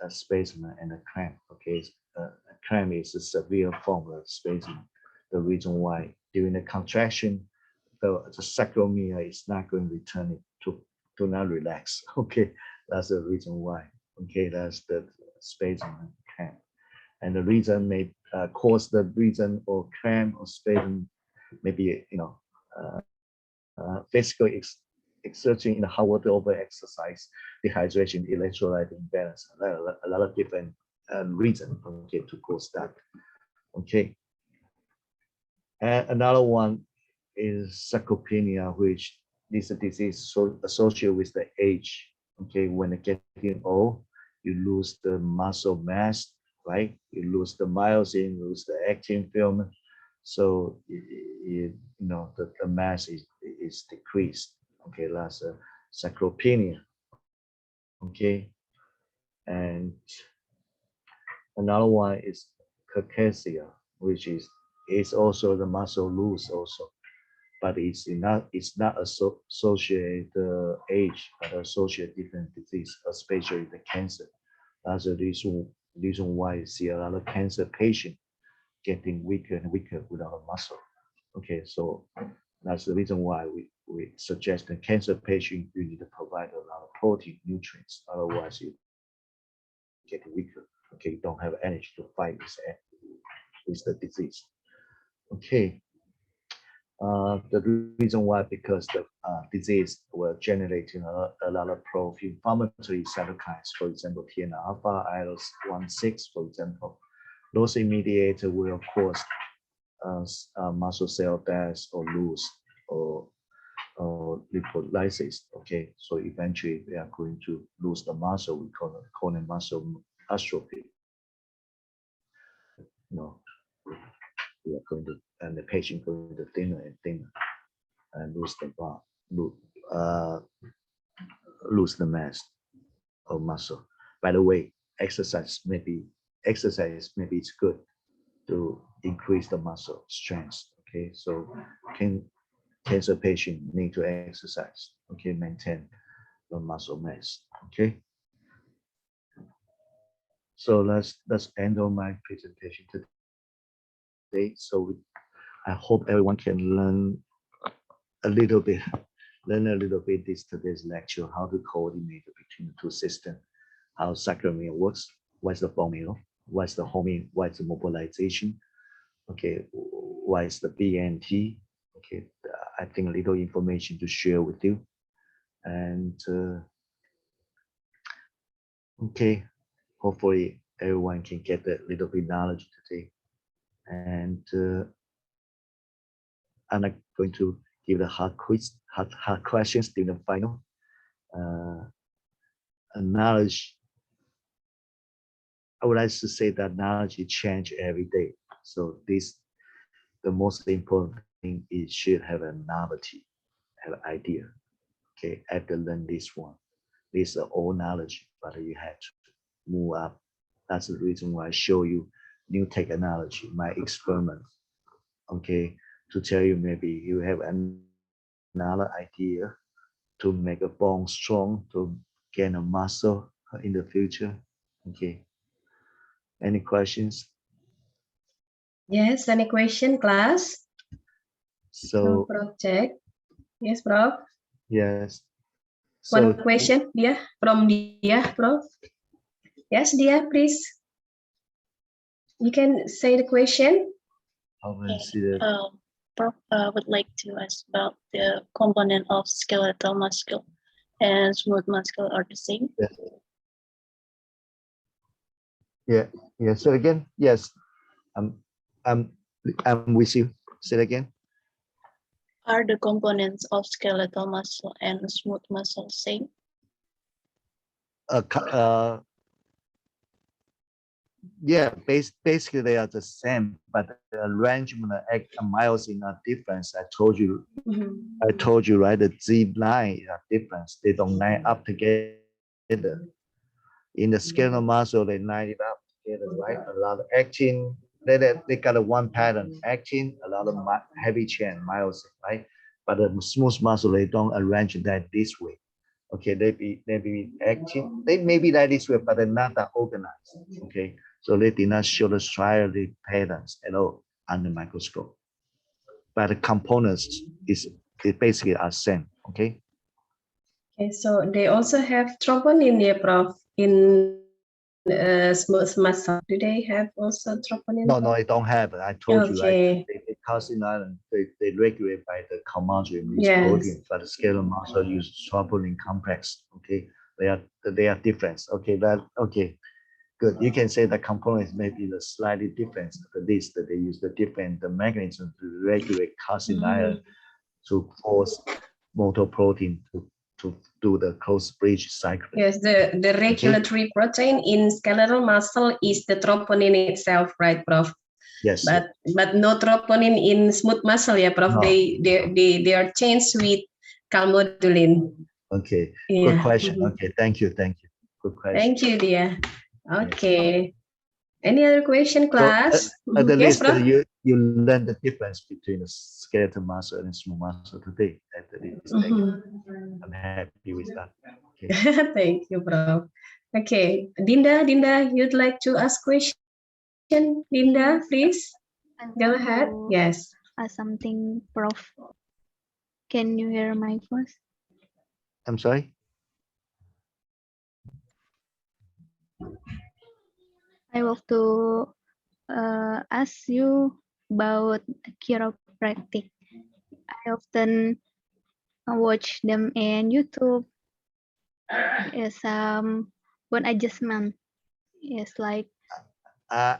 S1: spasm and a cramp. Okay, a cramp is a severe form of spasm. The reason why during the contraction, the sarcopenia is not going to return to not relax. Okay, that's the reason why. Okay, that's the spasm and cramp. And the reason may cause the reason or cramp or spasm maybe physical exertion in the hot water, over exercise, dehydration, electrolyte imbalance, a lot of different reasons, okay, to cause that. Okay. And another one is sarcopenia, which is a disease associated with the age. Okay, when you're getting old, you lose the muscle mass, right? You lose the myosin, lose the actin film. So the mass is decreased. Okay, that's a sarcopenia. Okay, and another one is cachexia, which is also the muscle loose also, but it's not associated age, but associated different disease, especially the cancer. That's the reason why you see a lot of cancer patients getting weaker and weaker without a muscle. Okay, so that's the reason why we suggest the cancer patient you need to provide a lot of protein nutrients, otherwise you get weaker. Okay, you don't have energy to fight with the disease. Okay, the reason why, because the disease will generate a lot of pro-inflammatory cytokines, for example, TNF-alpha, IL-16, for example. Those mediators will cause muscle cell death or loss or lipolysis. Okay, so eventually we are going to lose the muscle. We call it muscle atrophy. We are going to, and the patient going to thinner and thinner and lose the mass of muscle. By the way, exercise maybe it's good to increase the muscle strength. Okay, so cancer patient need to exercise. Okay, maintain the muscle mass. Okay, so let's end on my presentation today. So I hope everyone can learn a little bit today's lecture, how to coordinate between the two systems, how Sarcopenia works, what's the bone marrow, what's the homing, what's the mobilization, okay, what is the BNT, okay, I think a little information to share with you. And okay, hopefully everyone can get a little bit knowledge today. And I'm not going to give the hard questions during the final. Knowledge, I would like to say that knowledge change every day. So the most important thing is should have a novelty, have an idea. Okay, I have to learn this one. This is old knowledge, but you have to move up. That's the reason why I show you new technology, my experiment. Okay, to tell you maybe you have another idea to make a bone strong, to gain a muscle in the future. Okay. Any questions?
S2: Yes, any question, class?
S1: So
S2: Project. Yes, Prof.
S1: yes. So
S2: One question, Dia, from Dia, Prof. Yes, Dia, please. You can say the question.
S6: Prof would like to ask about the component of skeletal muscle and smooth muscle are the same.
S1: Yeah. So again, yes. I'm with you. Say it again.
S6: Are the components of skeletal muscle and smooth muscle same?
S1: Yeah, basically they are the same, but the arrangement of myosin are different. I told you, right? The Z line are different. They don't line up together. In the skeletal muscle, they line it up together, right? A lot of actin. They got a one pattern, actin, a lot of heavy chain myosin, right? But the smooth muscle, they don't arrange that this way. Okay, they be actin. They may be like this way, but they're not that organized. Okay, so they did not show the striated patterns at all under microscope. But the components is basically are same. Okay.
S2: Okay, so they also have troponin here, Prof. In smooth muscle. Do they have also troponin?
S1: No, they don't have it. I told you, right? They calcineurin, they regulate by the calmodulin
S2: Yes.
S1: protein, but the skeletal muscle use troponin complex. Okay, they are different. Okay, okay. Good. You can say the components may be the slightly different, but this that they use the different mechanism to regulate calcineurin to force motor protein to do the close bridge cycling.
S2: Yes, the regulatory protein in skeletal muscle is the troponin itself, right, Prof?
S1: Yes.
S2: But no troponin in smooth muscle, yeah, Prof.
S1: No.
S2: They are changed with calmodulin.
S1: Okay.
S2: Yeah.
S1: Good question. Okay. Thank you. Good question.
S2: Thank you, dear. Okay. Any other question, class?
S1: So, at the
S2: Yes,
S1: least
S2: Prof.
S1: you learn the difference between the skeletal muscle and smooth muscle today. At the least, I'm happy with that. Okay.
S2: Thank you, Prof. Okay, Dinda, you'd like to ask question? Dinda, please go ahead. Yes.
S7: Something, Prof. Can you hear my voice?
S1: I'm sorry.
S7: I want to ask you about chiropractic. I often watch them in YouTube. Yes, bone adjustment. Yes, like
S1: I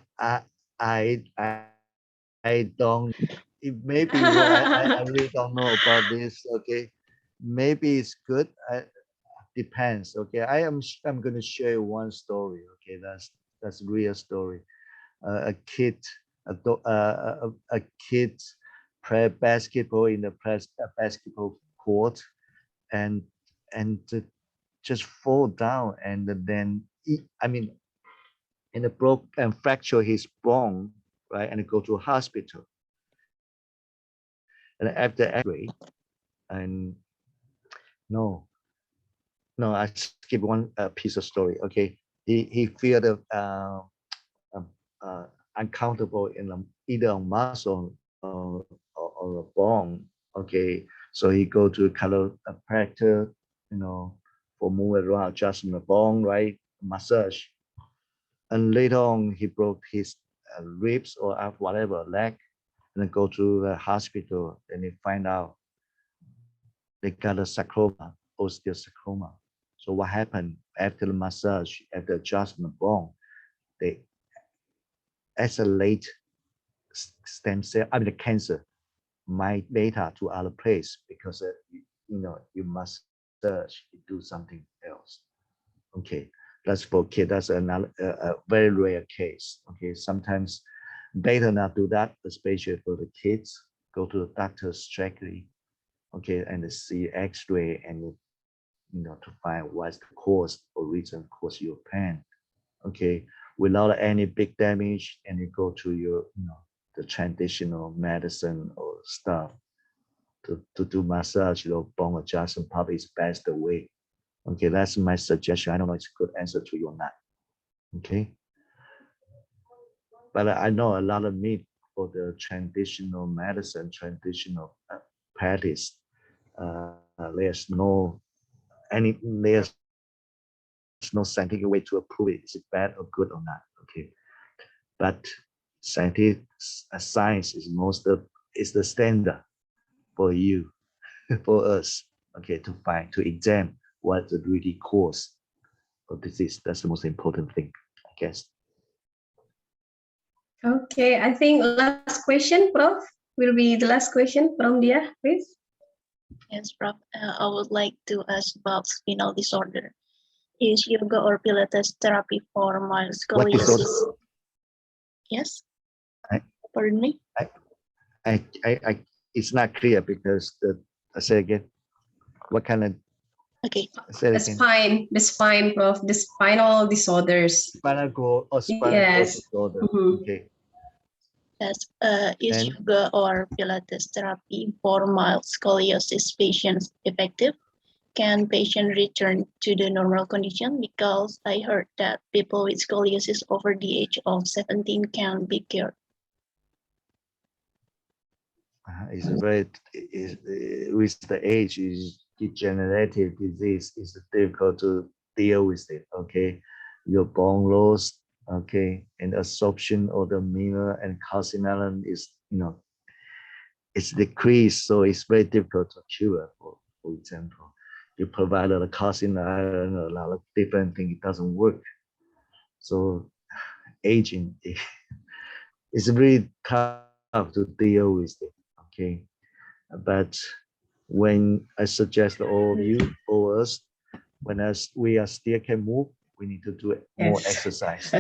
S1: don't. It may be I really don't know about this. Okay, maybe it's good. Depends. Okay, I'm going to share one story. Okay, that's a real story. A kid play basketball in the basketball court and just fall down and then and broke and fracture his bone, right, and go to hospital. And after X-ray, and no, I skip one piece of story. Okay, he feel the uncountable in either a muscle or a bone. Okay, so he go to chiropractor, for move around, adjusting the bone, right, massage, and later on he broke his ribs or whatever leg, and then go to the hospital, and they find out they got a sarcoma, osteosarcoma. So what happened after the massage, after adjustment bone, they isolate stem cell, the cancer might later to other place because you massage, you do something else. Okay, that's for kid. That's another a very rare case. Okay, sometimes better not do that, especially for the kids. Go to the doctor strictly. Okay, and see X-ray and to find what's the cause or reason cause your pain. Okay, without any big damage, and you go to your the traditional medicine or stuff to do massage, bone adjustment probably is best way. Okay, that's my suggestion. I don't know if it's a good answer to you or not. Okay, but I know a lot of myth for the traditional medicine, traditional practice. There's no scientific way to approve it. Is it bad or good or not? Okay, but scientific science is the standard for you, for us. Okay, to examine what the really cause of disease. That's the most important thing, I guess.
S2: Okay, I think last question, Prof, will be the last question from Dia, please.
S6: Yes, Prof. I would like to ask about spinal disorder. Is yoga or Pilates therapy for mild
S1: What
S6: scoliosis?
S1: disorder?
S6: Yes.
S1: Pardon me. It's not clear because I say again. What kind of?
S6: Okay.
S2: The spine, Prof. The spinal disorders.
S1: Spinal cord or spinal cord disorder. Okay.
S6: Yes. Is yoga or Pilates therapy for mild scoliosis patients effective? Can patient return to the normal condition? Because I heard that people with scoliosis over the age of 17 can be cured.
S1: It's with the age is degenerative disease. It's difficult to deal with it. Okay, your bone loss. Okay, and absorption of the mineral and calcineurin is it's decreased, so it's very difficult to cure. For example, you provide a calcium iron, a lot of different things, it doesn't work. So aging is really tough to deal with it. Okay, but when I suggest all of you, all us, when we are still can move, we need to do more exercise,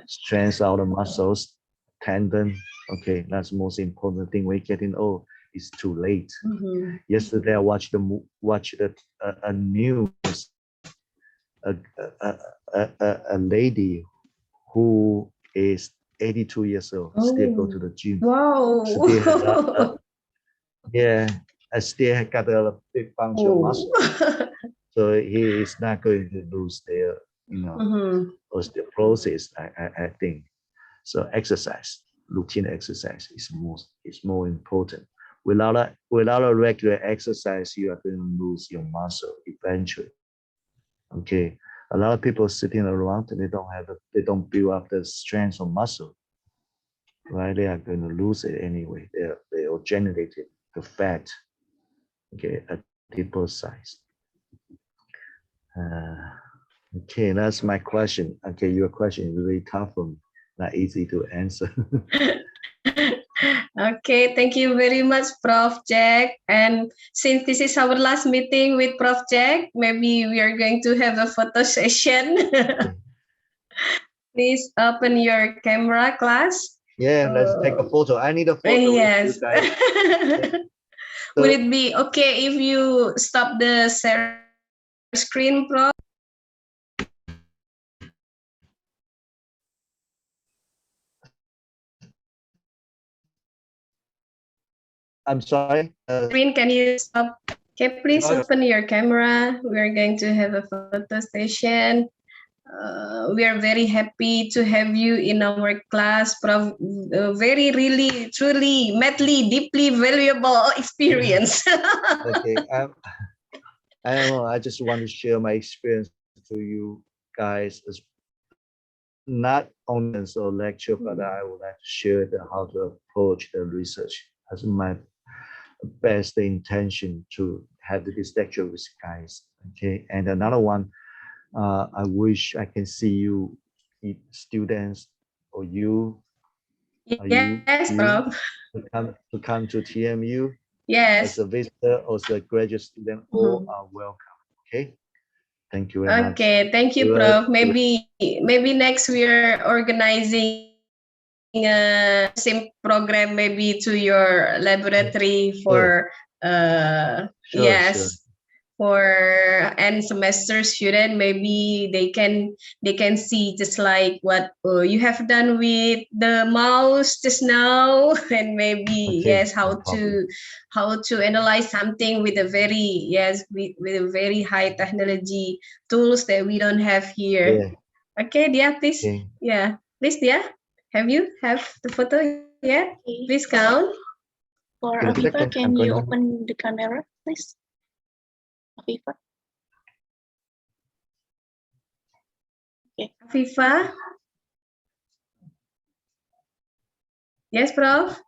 S1: strengthen our muscles, tendon. Okay, that's the most important thing. We're getting old. It's too late. Yesterday I watched a news. A lady who is 82 years old still go to the gym.
S2: Wow.
S1: Still I still got a big bunch of muscle. So he is not going to lose their, osteoporosis, I think. So exercise, routine exercise is more important. Without a regular exercise, you are going to lose your muscle eventually. Okay, a lot of people sitting around and they don't build up the strength of muscle, right? They are going to lose it anyway. They will generate the fat, okay, at people's size. Okay, that's my question. Okay, your question is really tough for me, not easy to answer.
S2: Okay, thank you very much, Prof. Jack. And since this is our last meeting with Prof. Jack, maybe we are going to have a photo session. Please open your camera, class.
S1: Yeah, let's take a photo. I need a photo.
S2: Yes.
S1: With you guys. So,
S2: would it be okay if you stop the share screen, Prof?
S1: I'm sorry.
S2: Screen, can you stop? Okay, please open your camera. We're going to have a photo session. We are very happy to have you in our class, Prof. Very, really, truly, madly, deeply valuable experience.
S1: Okay, I don't know. I just want to share my experience to you guys, as not only as a lecture, but I would like to share how to approach the research as my best intention to have this lecture with guys. Okay, and another one, I wish I can see you, students, or you.
S2: Yes, Prof.
S1: To come to TMU.
S2: Yes.
S1: As a visitor or as a graduate student, all are welcome. Okay. Thank you very much.
S2: Okay, thank you, Prof. Maybe next we are organizing a same program maybe to your laboratory for
S1: Sure.
S2: For end semester student. Maybe they can see just like what you have done with the mouse just now, and maybe how to analyze something with a very with a very high technology tools that we don't have here. Okay, Dia, please. Please, Dia. Have you the photo yet? Please count.
S6: For Afifa, can you open the camera, please? Afifa. Okay.
S2: Afifa. Yes, Prof.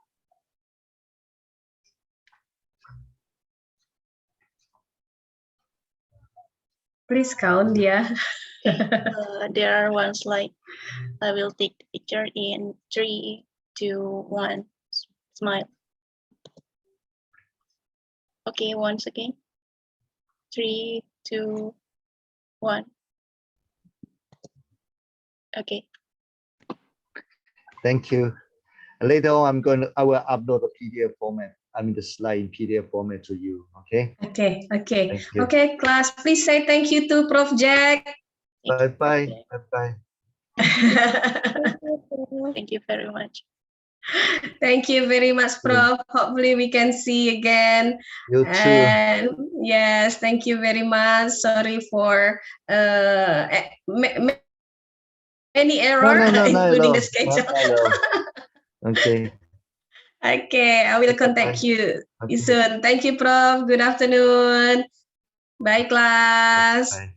S2: Please count, Dia.
S6: There are one slide. I will take the picture in 3, 2, 1. Smile. Okay, once again. 3, 2, 1. Okay.
S1: Thank you. Later on, I will upload the PDF format. I mean the slide in PDF format to you. Okay.
S2: Okay, class. Please say thank you to Prof. Jack.
S1: Bye.
S6: Thank you very much.
S2: Thank you very much, Prof. Hopefully we can see again.
S1: You too.
S2: And yes, thank you very much. Sorry for many errors including the schedule.
S1: Okay.
S2: Okay, I will contact you soon. Thank you, Prof. Good afternoon. Bye, class.
S1: Bye.